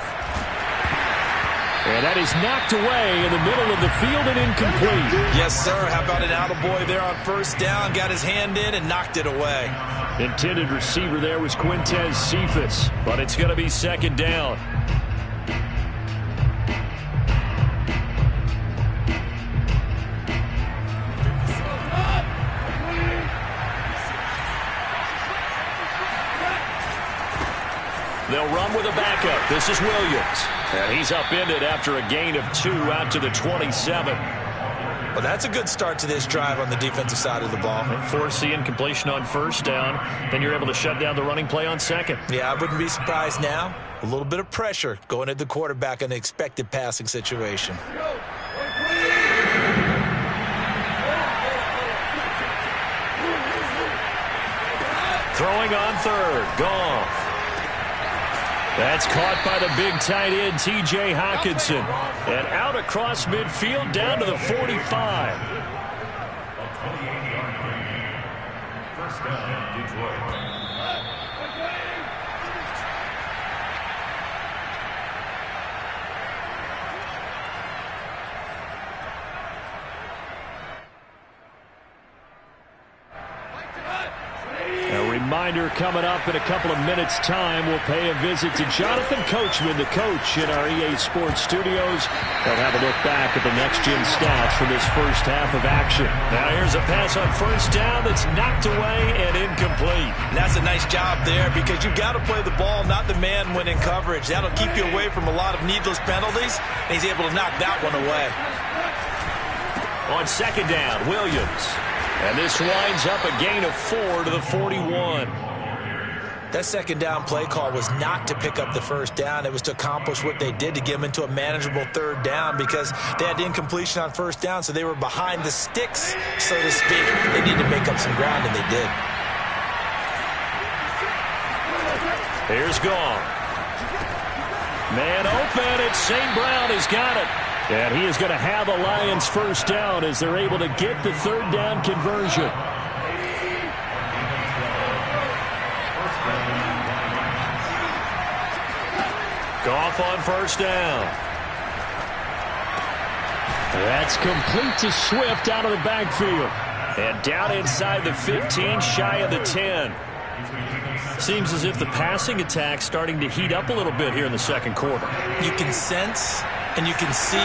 And that is knocked away in the middle of the field and incomplete. Yes, sir. How about an attaboy there on first down? Got his hand in and knocked it away. Intended receiver there was Quintez Cephas, but it's going to be 2nd down. They'll run with a backup. This is Williams. And he's upended after a gain of 2 out to the 27. Well, that's a good start to this drive on the defensive side of the ball. Force the incompletion on first down. Then you're able to shut down the running play on 2nd. Yeah, I wouldn't be surprised now. A little bit of pressure going at the quarterback in an expected passing situation. Throwing on 3rd. Goff. That's caught by the big tight end, T.J. Hockenson. And out across midfield down to the 45. First down, Detroit. Reminder coming up in a couple of minutes' time. We'll pay a visit to Jonathan Coachman, the coach in our EA Sports studios. They'll have a look back at the next-gen stats from this first half of action. Now here's a pass on first down that's knocked away and incomplete. And that's a nice job there because you've got to play the ball, not the man when in coverage. That'll keep you away from a lot of needless penalties, and he's able to knock that one away. On 2nd down, Williams. And this winds up a gain of 4 to the 41. That 2nd down play call was not to pick up the first down. It was to accomplish what they did to get them into a manageable 3rd down because they had incompletion on first down, so they were behind the sticks, so to speak. They needed to make up some ground, and they did. Here's Goff. Man open, it's St. Brown has got it. And he is going to have a Lions first down as they're able to get the 3rd down conversion. Goff on first down. That's complete to Swift out of the backfield. And down inside the 15, shy of the 10. Seems as if the passing attack's starting to heat up a little bit here in the 2nd quarter. You can sense and you can see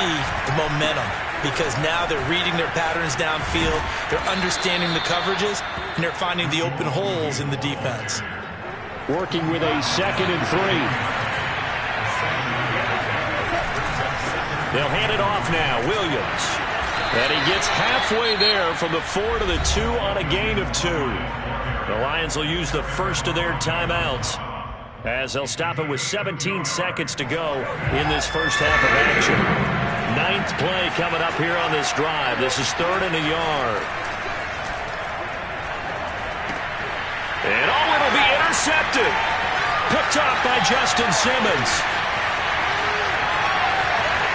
the momentum because now they're reading their patterns downfield, they're understanding the coverages, and they're finding the open holes in the defense. Working with a 2nd and 3. They'll hand it off now. Williams. And he gets halfway there from the 4 to the 2 on a gain of 2. The Lions will use the first of their timeouts as they'll stop it with 17 seconds to go in this first half of action. 9th play coming up here on this drive. This is 3rd and a yard. And it'll be intercepted. Picked off by Justin Simmons.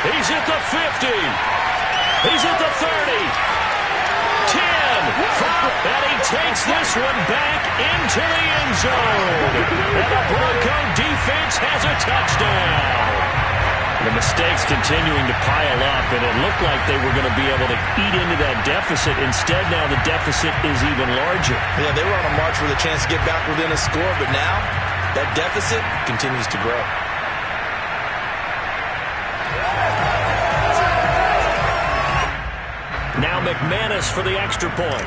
He's at the 50. He's at the 30. 10. And he takes this one back into the end zone. And the Bronco defense has a touchdown. The mistakes continuing to pile up, and it looked like they were going to be able to eat into that deficit. Instead, now the deficit is even larger. Yeah, they were on a march with a chance to get back within a score, but now that deficit continues to grow. Now McManus for the extra point.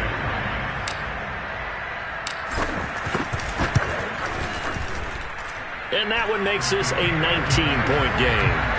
And that one makes this a 19-point game.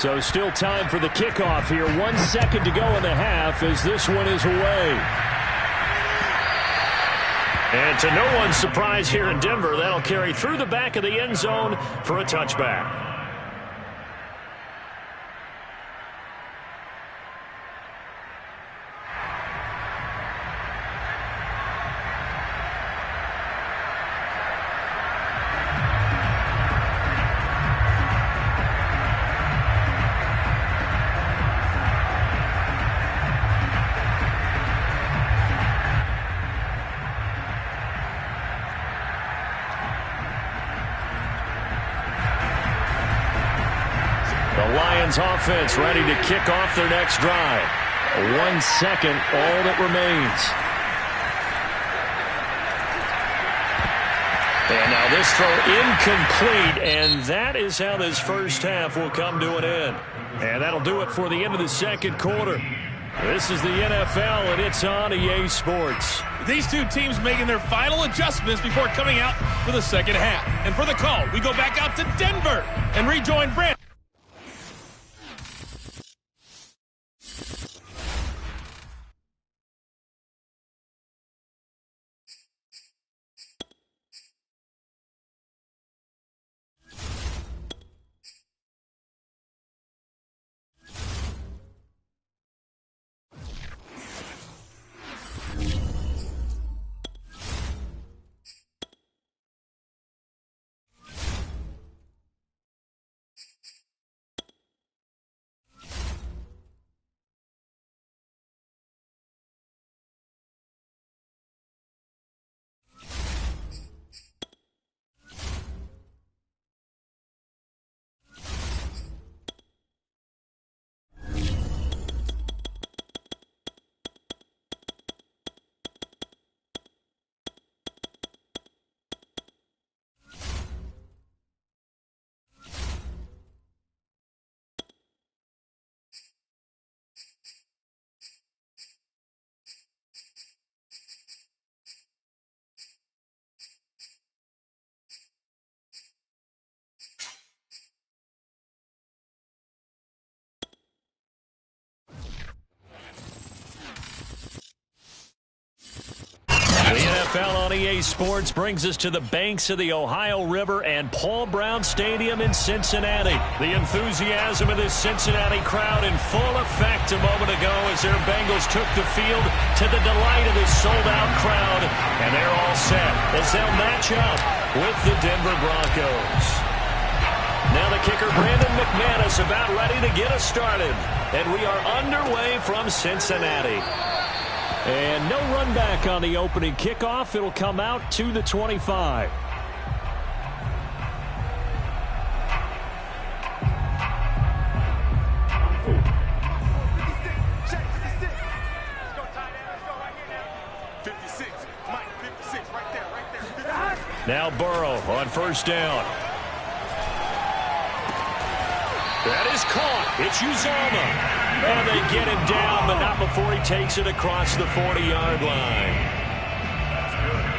So still time for the kickoff here. 1 second to go in the half as this one is away. And to no one's surprise here in Denver, that'll carry through the back of the end zone for a touchback. Offense ready to kick off their next drive. 1 second, all that remains. And now this throw incomplete, and that is how this first half will come to an end. And that'll do it for the end of the second quarter. This is the NFL, and it's on EA Sports. These two teams making their final adjustments before coming out for the second half. And for the call, we go back out to Denver and rejoin Brandon. NFL on EA Sports brings us to the banks of the Ohio River and Paul Brown Stadium in Cincinnati. The enthusiasm of this Cincinnati crowd in full effect a moment ago as their Bengals took the field to the delight of this sold-out crowd. And they're all set as they'll match up with the Denver Broncos. Now the kicker, Brandon McManus, about ready to get us started. And we are underway from Cincinnati. And no run back on the opening kickoff. It'll come out to the 25. 56. Mike, 56. Right there. 56. Now Burrow on first down. That is caught. It's Uzomah. And they get him down, but not before he takes it across the 40-yard line.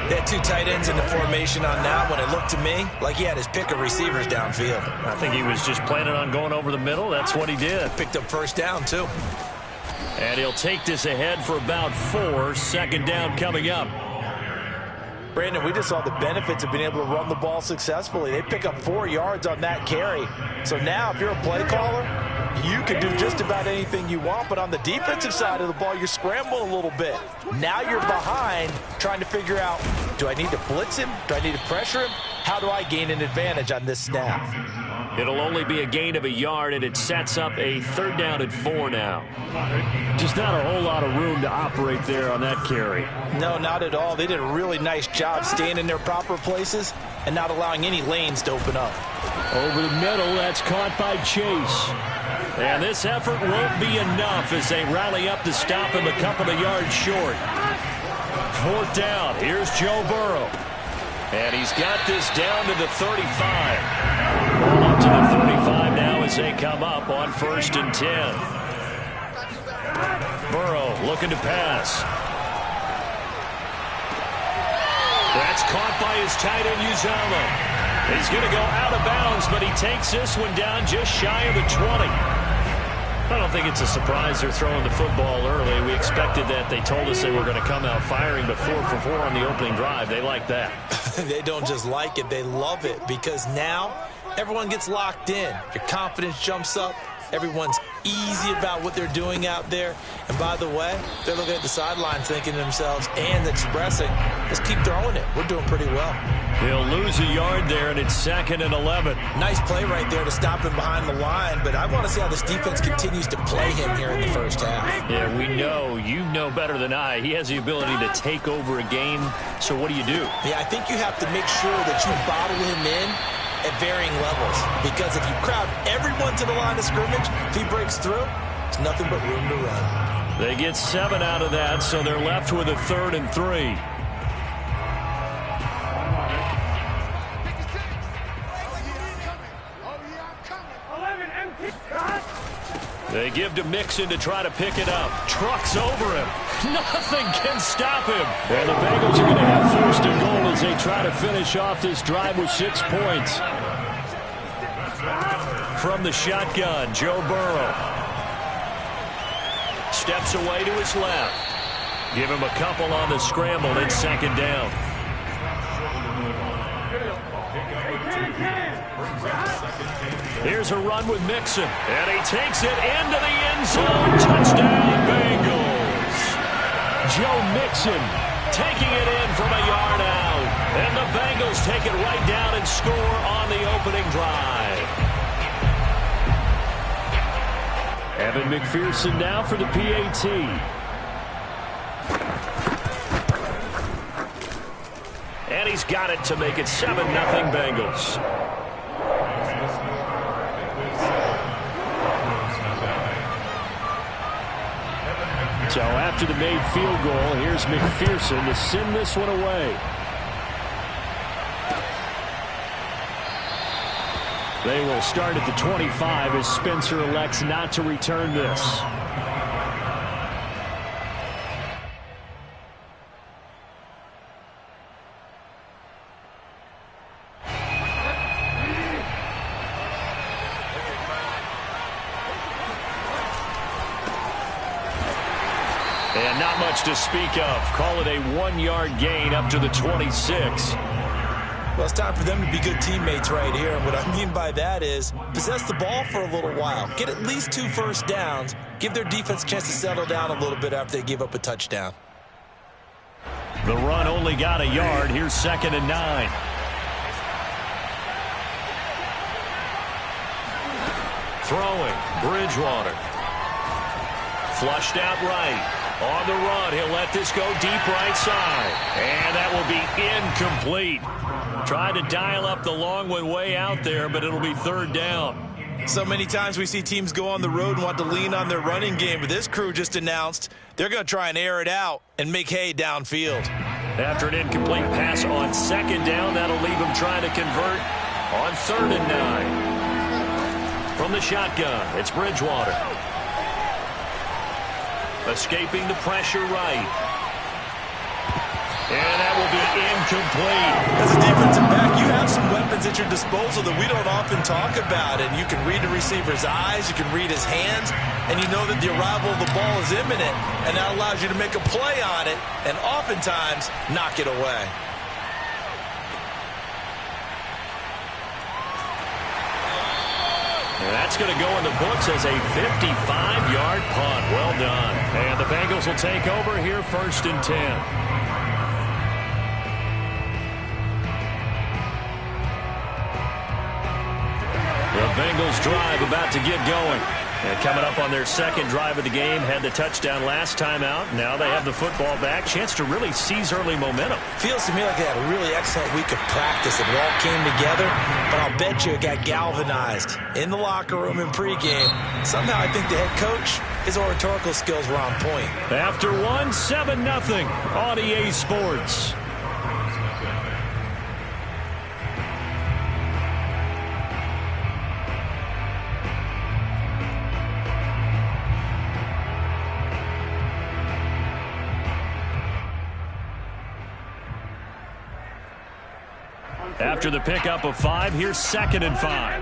They had two tight ends in the formation on that one. It looked to me like he had his pick of receivers downfield. I think he was just planning on going over the middle. That's what he did. Picked up first down, too. And he'll take this ahead for about 4. Second down coming up. Brandon, we just saw the benefits of being able to run the ball successfully. They pick up 4 yards on that carry. So now, if you're a play caller, you can do just about anything you want. But on the defensive side of the ball, you're scrambling a little bit. Now you're behind trying to figure out, do I need to blitz him? Do I need to pressure him? How do I gain an advantage on this snap? It'll only be a gain of a yard, and it sets up a third down at 4 now. Just not a whole lot of room to operate there on that carry. No, not at all. They did a really nice job staying in their proper places and not allowing any lanes to open up. Over the middle, that's caught by Chase. And this effort won't be enough as they rally up to stop him a couple of yards short. Fourth down, here's Joe Burrow. And he's got this down to the 35. Ball up to the 35 now as they come up on 1st and 10. Burrow looking to pass. That's caught by his tight end, Uzomah. He's going to go out of bounds, but he takes this one down just shy of the 20. I don't think it's a surprise they're throwing the football early. We expected that. They told us they were going to come out firing, but 4 for 4 on the opening drive. They like that. They don't just like it, they love it, because now everyone gets locked in. Your confidence jumps up. Everyone's easy about what they're doing out there. And by the way, they're looking at the sideline thinking to themselves and expressing, let's keep throwing it. We're doing pretty well. He'll lose a yard there, and it's 2nd and 11. Nice play right there to stop him behind the line, but I want to see how this defense continues to play him here in the first half. Yeah, we know. You know better than I. He has the ability to take over a game, so what do you do? Yeah, I think you have to make sure that you bottle him in at varying levels, because if you crowd everyone to the line of scrimmage, if he breaks through, it's nothing but room to run. They get 7 out of that, so they're left with a 3rd and 3. They give to Mixon to try to pick it up. Trucks over him. Nothing can stop him. And the Bengals are going to have 1st and goal as they try to finish off this drive with 6 points. From the shotgun, Joe Burrow. Steps away to his left. Give him a couple on the scramble. It's 2nd down. Here's a run with Mixon, and he takes it into the end zone. Touchdown, Bengals. Joe Mixon taking it in from a yard out. And the Bengals take it right down and score on the opening drive. Evan McPherson now for the PAT. And he's got it to make it 7-0 Bengals. So after the made field goal, here's McPherson to send this one away. They will start at the 25 as Spencer elects not to return this. And not much to speak of. Call it a 1-yard gain up to the 26. Well, it's time for them to be good teammates right here. And what I mean by that is possess the ball for a little while. Get at least 2 first downs. Give their defense a chance to settle down a little bit after they give up a touchdown. The run only got a yard. Here's 2nd and 9. Throwing. Bridgewater. Flushed out right. On the run, he'll let this go deep right side. And that will be incomplete. Tried to dial up the long one way out there, but it'll be 3rd down. So many times we see teams go on the road and want to lean on their running game, but this crew just announced they're going to try and air it out and make hay downfield. After an incomplete pass on second down, that'll leave him trying to convert on 3rd and 9. From the shotgun, it's Bridgewater. Escaping the pressure right. And that will be incomplete. As a defensive back, you have some weapons at your disposal that we don't often talk about. And you can read the receiver's eyes, you can read his hands, and you know that the arrival of the ball is imminent. And that allows you to make a play on it and oftentimes knock it away. And that's going to go in the books as a 55-yard punt. Well done. And the Bengals will take over here 1st and 10. The Bengals drive about to get going. And coming up on their second drive of the game, had the touchdown last time out. Now they have the football back. Chance to really seize early momentum. Feels to me like they had a really excellent week of practice. It all came together, but I'll bet you it got galvanized in the locker room in pregame. Somehow I think the head coach, his oratorical skills were on point. After one, 7-0 on EA Sports. After the pickup of 5, here's 2nd and 5.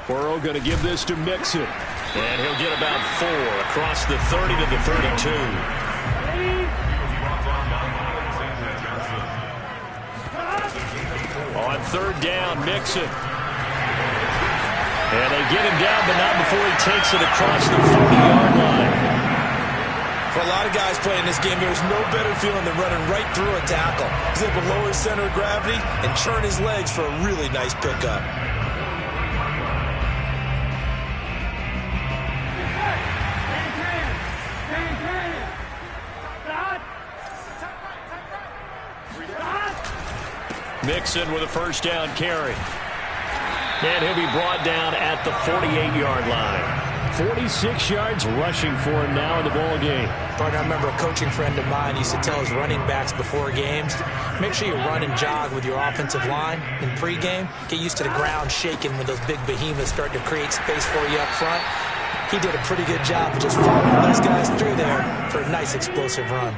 Burrow going to give this to Mixon. And he'll get about 4 across the 30 to the 32. On 3rd down, Mixon. And they get him down, but not before he takes it across the 40-yard line. For a lot of guys playing this game, there's no better feeling than running right through a tackle. He's able to lower his center of gravity and churn his legs for a really nice pickup. Mixon with a 1st down carry. And he'll be brought down at the 48-yard line. 46 yards rushing for him now in the ball game. Partner, I remember a coaching friend of mine used to tell his running backs before games, make sure you run and jog with your offensive line in pregame. Get used to the ground shaking when those big behemoths start to create space for you up front. He did a pretty good job of just following those guys through there for a nice explosive run.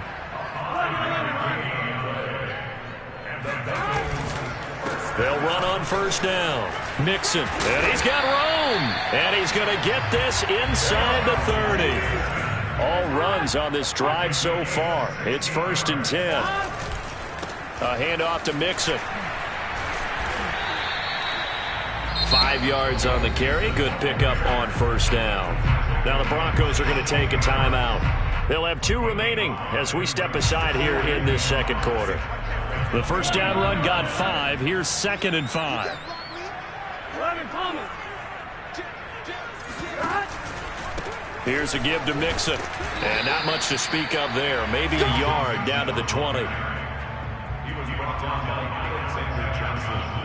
They'll run on 1st down. Mixon, and he's got room. And he's going to get this inside the 30. All runs on this drive so far. It's 1st and 10. A handoff to Mixon. 5 yards on the carry. Good pickup on 1st down. Now the Broncos are going to take a timeout. They'll have 2 remaining as we step aside here in this 2nd quarter. The 1st down run got 5. Here's 2nd and 5. Here's a give to Mixon. And not much to speak of there. Maybe a yard down to the 20. He was brought down by Alexander Johnson.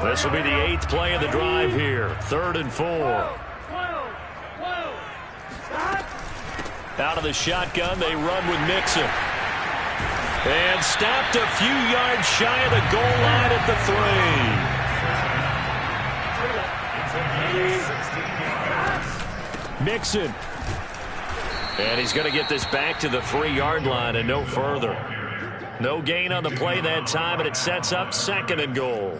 This will be the 8th play of the drive here. 3rd and 4. Out of the shotgun, they run with Mixon. And stopped a few yards shy of the goal line at the 3. Mixon. And he's going to get this back to the 3-yard line and no further. No gain on the play that time, and it sets up 2nd and goal.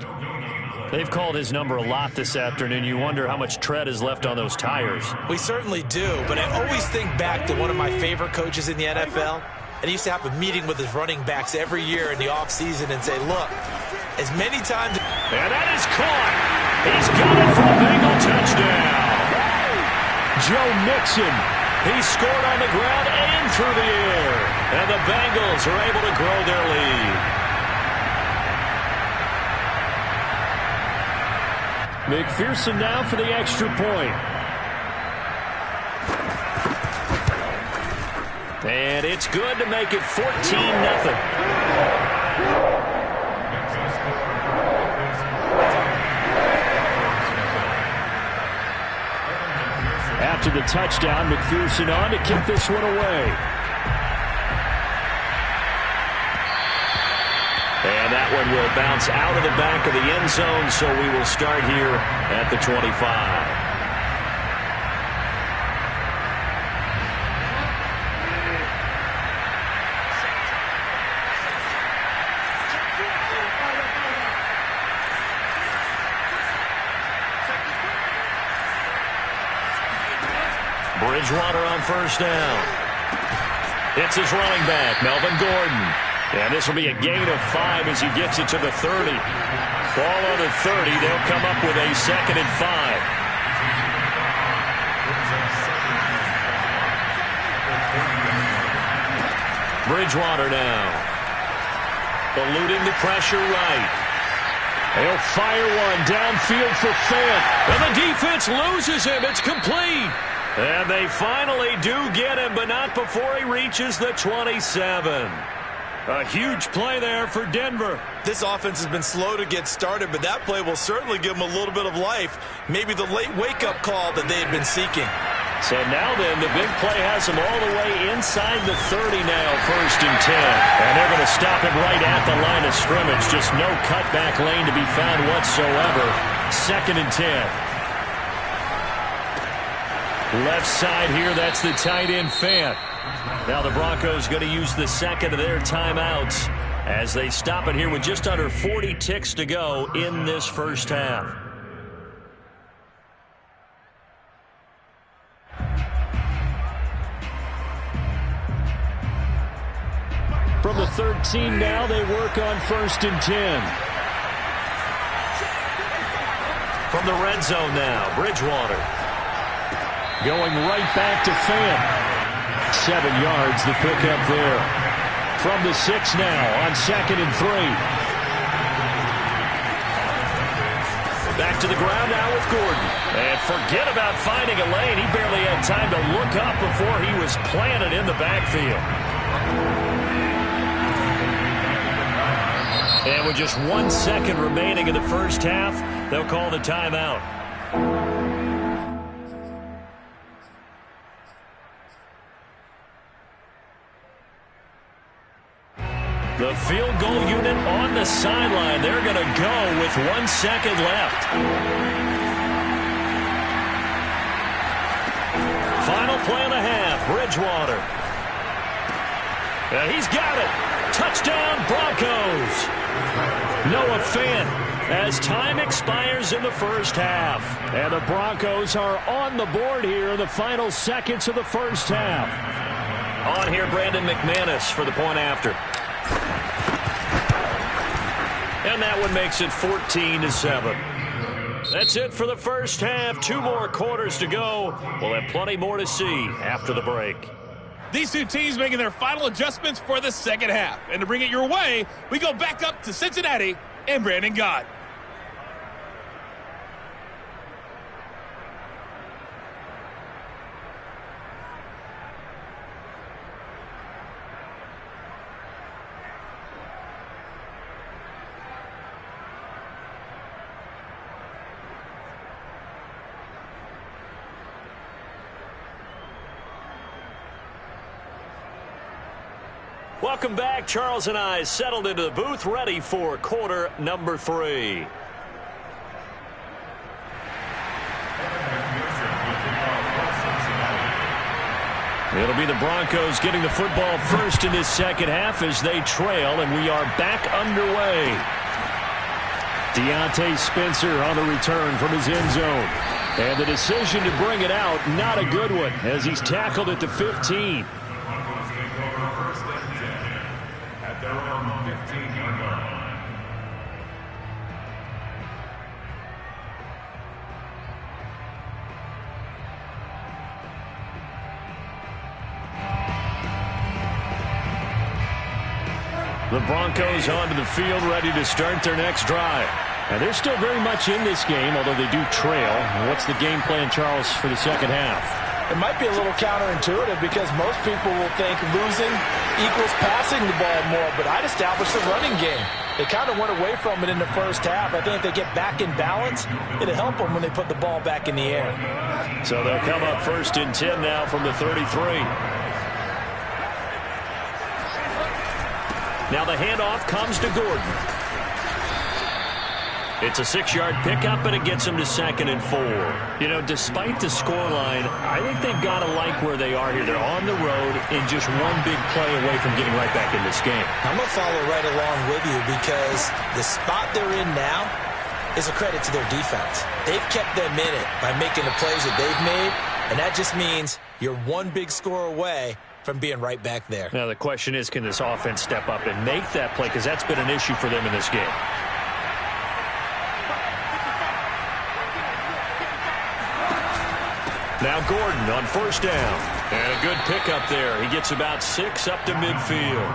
They've called his number a lot this afternoon. You wonder how much tread is left on those tires. We certainly do, but I always think back to one of my favorite coaches in the NFL. And he used to have a meeting with his running backs every year in the offseason and say, look, as many times... And that is caught. He's got it for a Bengal touchdown. Joe Mixon. He scored on the ground and through the air. And the Bengals are able to grow their lead. McPherson now for the extra point. And it's good to make it 14-0. After the touchdown, McPherson on to kick this one away. And that one will bounce out of the back of the end zone, so we will start here at the 25. Bridgewater on first down. It's his running back, Melvin Gordon. And this will be a gain of 5 as he gets it to the 30. Ball on the 30. They'll come up with a 2nd and 5. Bridgewater now. Eluding the pressure right. They'll fire one downfield for Fant. And the defense loses him. It's complete. And they finally do get him, but not before he reaches the 27. A huge play there for Denver. This offense has been slow to get started, but that play will certainly give them a little bit of life. Maybe the late wake-up call that they had been seeking. So now then, the big play has them all the way inside the 30 now, 1st and 10. And they're going to stop him right at the line of scrimmage. Just no cutback lane to be found whatsoever. 2nd and 10. Left side here, that's the tight end Fant. Now the Broncos going to use the 2nd of their timeouts as they stop it here with just under 40 ticks to go in this first half. From the 13 now, they work on 1st and 10. From the red zone now, Bridgewater. Going right back to Fant. 7 yards, the pickup there. From the 6 now on 2nd and 3. Back to the ground now with Gordon. And forget about finding a lane. He barely had time to look up before he was planted in the backfield. And with just 1 second remaining in the first half, they'll call the timeout. The field goal unit on the sideline. They're going to go with 1 second left. Final play of the half, Bridgewater. And he's got it. Touchdown, Broncos. Noah Fant as time expires in the first half. And the Broncos are on the board here in the final seconds of the first half. On here, Brandon McManus for the point after. And that one makes it 14-7. That's it for the first half. 2 more quarters to go. We'll have plenty more to see after the break. These two teams making their final adjustments for the second half. And to bring it your way, we go back up to Cincinnati and Brandon Gott. Welcome back. Charles and I settled into the booth, ready for quarter number 3. It'll be the Broncos getting the football first in this second half as they trail, and we are back underway. Deontay Spencer on the return from his end zone. And the decision to bring it out, not a good one, as he's tackled at the 15. The Broncos onto the field, ready to start their next drive. And they're still very much in this game, although they do trail. What's the game plan, Charles, for the second half? It might be a little counterintuitive because most people will think losing equals passing the ball more, but I'd establish the running game. They kind of went away from it in the first half. I think if they get back in balance, it'll help them when they put the ball back in the air. So they'll come up 1st and 10 now from the 33. Now the handoff comes to Gordon. It's a 6-yard pickup, and it gets them to 2nd and 4. You know, despite the scoreline, I think they've got to like where they are here. They're on the road and just one big play away from getting right back in this game. I'm going to follow right along with you because the spot they're in now is a credit to their defense. They've kept them in it by making the plays that they've made, and that just means you're one big score away from being right back there. Now, the question is, can this offense step up and make that play? Because that's been an issue for them in this game. Now Gordon on 1st down. And a good pickup there. He gets about 6 up to midfield.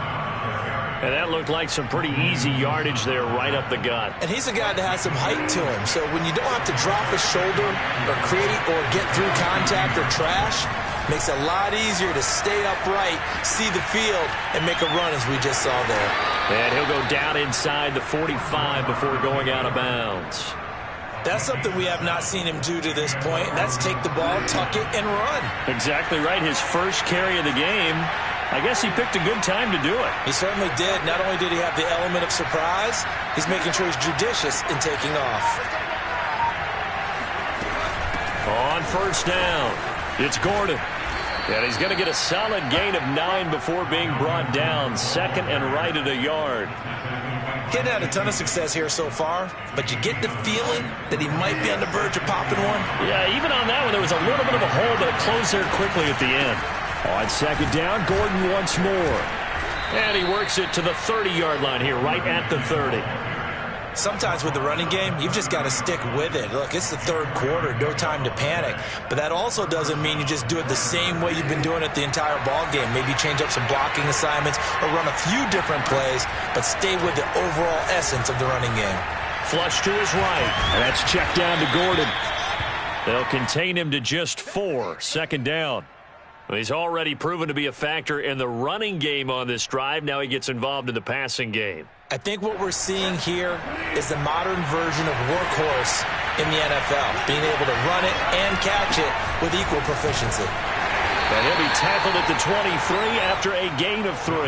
And that looked like some pretty easy yardage there right up the gut. And he's a guy that has some height to him. So when you don't have to drop a shoulder or create or get through contact or trash, makes it a lot easier to stay upright, see the field, and make a run as we just saw there. And he'll go down inside the 45 before going out of bounds. That's something we have not seen him do to this point, and that's take the ball, tuck it, and run. Exactly right. His first carry of the game. I guess he picked a good time to do it. He certainly did. Not only did he have the element of surprise, he's making sure he's judicious in taking off. On 1st down, it's Gordon. And he's going to get a solid gain of 9 before being brought down. 2nd and right at a yard. Getting had a ton of success here so far, but you get the feeling that he might be on the verge of popping one. Yeah, even on that one, there was a little bit of a hole, but it closed there quickly at the end. On 2nd down, Gordon once more. And he works it to the 30-yard line here, right at the 30. Sometimes with the running game, you've just got to stick with it. Look, it's the 3rd quarter, no time to panic. But that also doesn't mean you just do it the same way you've been doing it the entire ball game. Maybe change up some blocking assignments or run a few different plays, but stay with the overall essence of the running game. Flush to his right, and that's checked down to Gordon. They'll contain him to just 4, 2nd down. He's already proven to be a factor in the running game on this drive. Now he gets involved in the passing game. I think what we're seeing here is the modern version of workhorse in the NFL, being able to run it and catch it with equal proficiency. And he'll be tackled at the 23 after a gain of 3.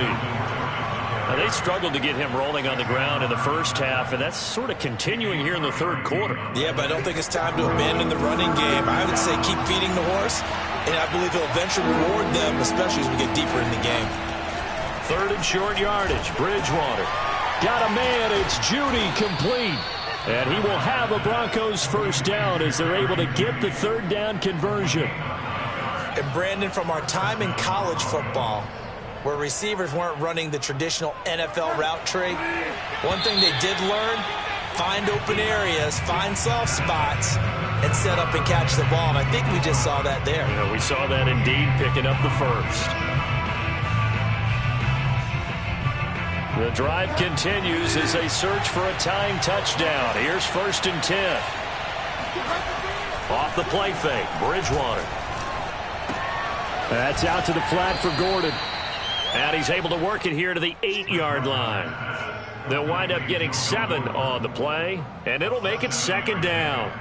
Now, they struggled to get him rolling on the ground in the first half, and that's sort of continuing here in the 3rd quarter. Yeah, but I don't think it's time to abandon the running game. I would say keep feeding the horse, and I believe he'll eventually reward them, especially as we get deeper in the game. 3rd and short yardage, Bridgewater. Got a man, it's Judy, complete. And he will have a Broncos 1st down as they're able to get the 3rd down conversion. And Brandon, from our time in college football, where receivers weren't running the traditional NFL route tree, one thing they did learn, find open areas, find soft spots, and set up and catch the ball. And I think we just saw that there. Yeah, we saw that indeed, picking up the 1st. The drive continues as they search for a tying touchdown. Here's 1st and 10. Off the play fake, Bridgewater. That's out to the flat for Gordon. And he's able to work it here to the 8-yard line. They'll wind up getting 7 on the play, and it'll make it 2nd down.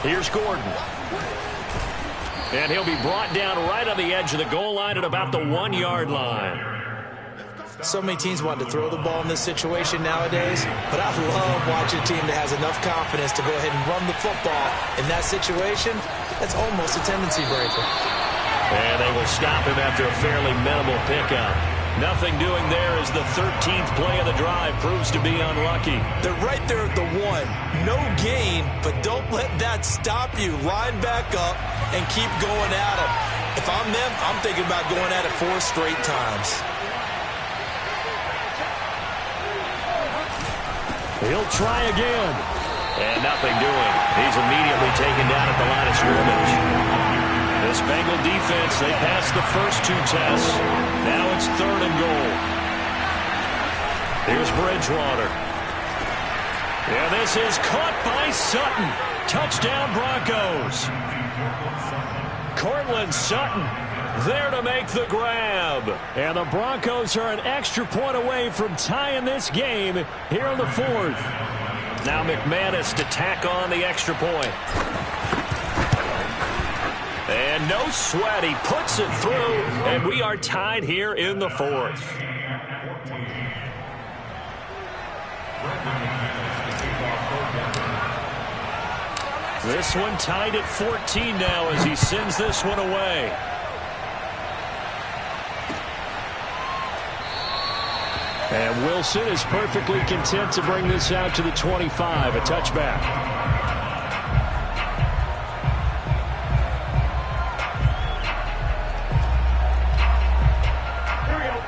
Here's Gordon. And he'll be brought down right on the edge of the goal line at about the 1-yard line. So many teams want to throw the ball in this situation nowadays, but I love watching a team that has enough confidence to go ahead and run the football. In that situation, that's almost a tendency breaker. And they will stop him after a fairly minimal pickup. Nothing doing there as the 13th play of the drive proves to be unlucky. They're right there at the 1. No gain, but don't let that stop you. Line back up and keep going at them. If I'm them, I'm thinking about going at it 4 straight times. He'll try again. And nothing doing. He's immediately taken down at the line of scrimmage. This Bengal defense, they passed the first two tests. Now it's 3rd and goal. Here's Bridgewater. Yeah, this is caught by Sutton. Touchdown Broncos. Cortland Sutton there to make the grab. And the Broncos are an extra point away from tying this game here in the 4th. Now McManus to tack on the extra point. And no sweat, he puts it through, and we are tied here in the 4th. This one tied at 14 now as he sends this one away. And Wilson is perfectly content to bring this out to the 25, a touchback.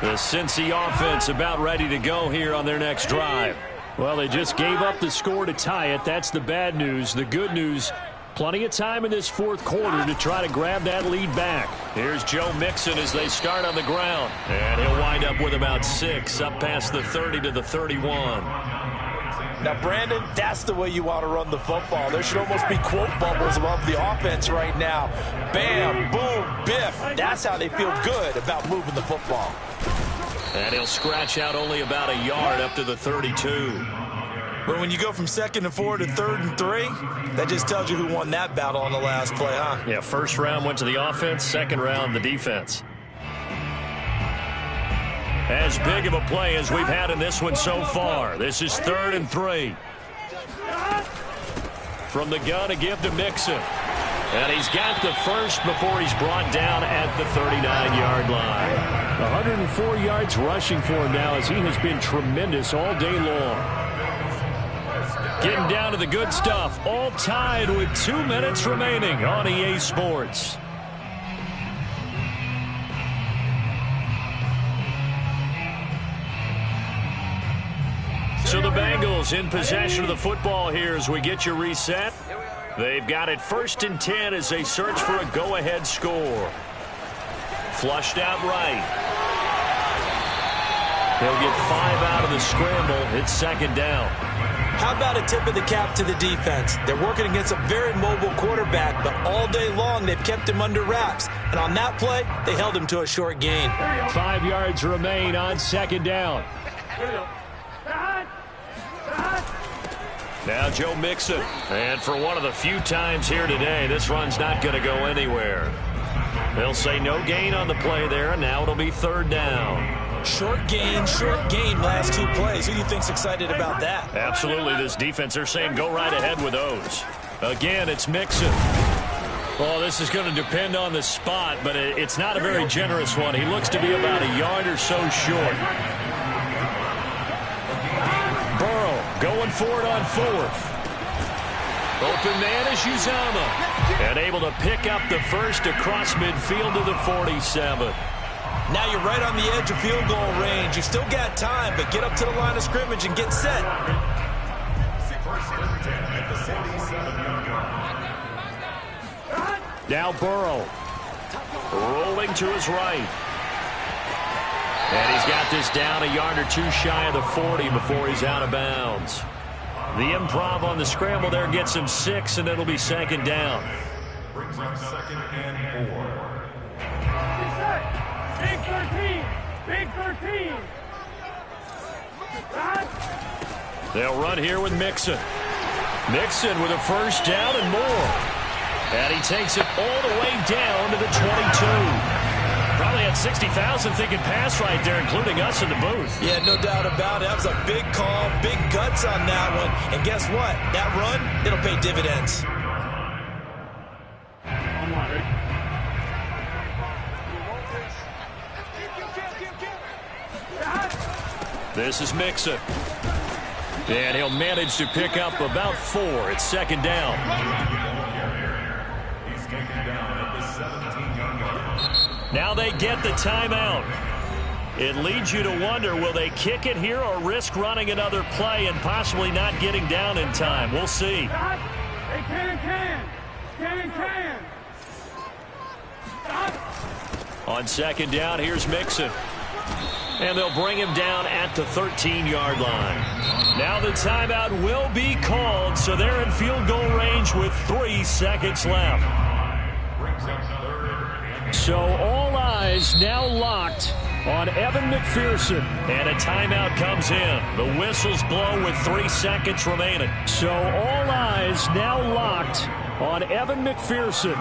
The Cincy offense about ready to go here on their next drive. Well, they just gave up the score to tie it. That's the bad news. The good news, plenty of time in this 4th quarter to try to grab that lead back. Here's Joe Mixon as they start on the ground. And he'll wind up with about 6, up past the 30 to the 31. Now, Brandon, that's the way you want to run the football. There should almost be quote bubbles above the offense right now. Bam, boom, biff. That's how they feel good about moving the football. And he'll scratch out only about a yard up to the 32. But when you go from 2nd and 4 to 3rd and 3, that just tells you who won that battle on the last play, huh? Yeah, first round went to the offense, second round the defense. As big of a play as we've had in this one so far. This is 3rd and 3. From the gun, a give to Mixon. And he's got the first before he's brought down at the 39-yard line. 104 yards rushing for him now as he has been tremendous all day long. Getting down to the good stuff. All tied with 2 minutes remaining on EA Sports. So the Bengals in possession of the football here as we get you reset. They've got it 1st and 10 as they search for a go-ahead score. Flushed out right. They'll get 5 out of the scramble. It's 2nd down. How about a tip of the cap to the defense? They're working against a very mobile quarterback, but all day long they've kept him under wraps. And on that play, they held him to a short gain. 5 yards remain on 2nd down. Now Joe Mixon. And for one of the few times here today, this run's not going to go anywhere. They'll say no gain on the play there, and now it'll be 3rd down. Short gain last 2 plays. Who do you think's excited about that? Absolutely, this defense, they're saying go right ahead with those. Again, it's Mixon. Well, this is going to depend on the spot, but it's not a very generous one. He looks to be about a yard or so short. Burrow going for it on 4th. Open man is Uzama. And able to pick up the first across midfield to the 47. Now you're right on the edge of field goal range. You still got time, but get up to the line of scrimmage and get set. Now Burrow. Rolling to his right. And he's got this down a yard or 2 shy of the 40 before he's out of bounds. The improv on the scramble there gets him 6, and it'll be 2nd down. Brings up 2nd and 4. Big 13! Big 13! They'll run here with Mixon. Mixon with a first down and more. And he takes it all the way down to the 22. Probably had 60,000 thinking pass right there, including us in the booth. Yeah, no doubt about it. That was a big call, big guts on that one. And guess what? That run, it'll pay dividends. This is Mixon. And he'll manage to pick up about 4. It's 2nd down. He's taken down at the 17-yard line. Now they get the timeout. It leads you to wonder, will they kick it here or risk running another play and possibly not getting down in time? We'll see. They can. On second down, here's Mixon. And they'll bring him down at the 13-yard line. Now the timeout will be called, so they're in field goal range with 3 seconds left. So all eyes now locked on Evan McPherson. And a timeout comes in. The whistles blow with 3 seconds remaining. So all eyes now locked on Evan McPherson.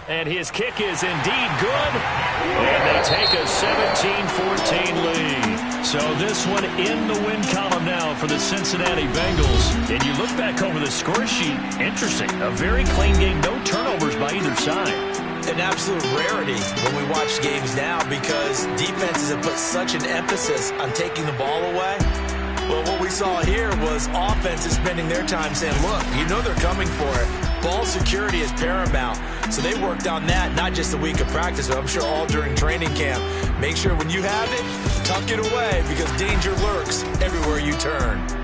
And his kick is indeed good. And they take a 17-14 lead. So this one in the win column now for the Cincinnati Bengals. And you look back over the score sheet, interesting. A very clean game, no turnovers by either side. An absolute rarity when we watch games now because defenses have put such an emphasis on taking the ball away. Well, what we saw here was offenses spending their time saying, look, you know they're coming for it. Ball security is paramount. So they worked on that, not just a week of practice, but I'm sure all during training camp. Make sure when you have it, tuck it away because danger lurks everywhere you turn.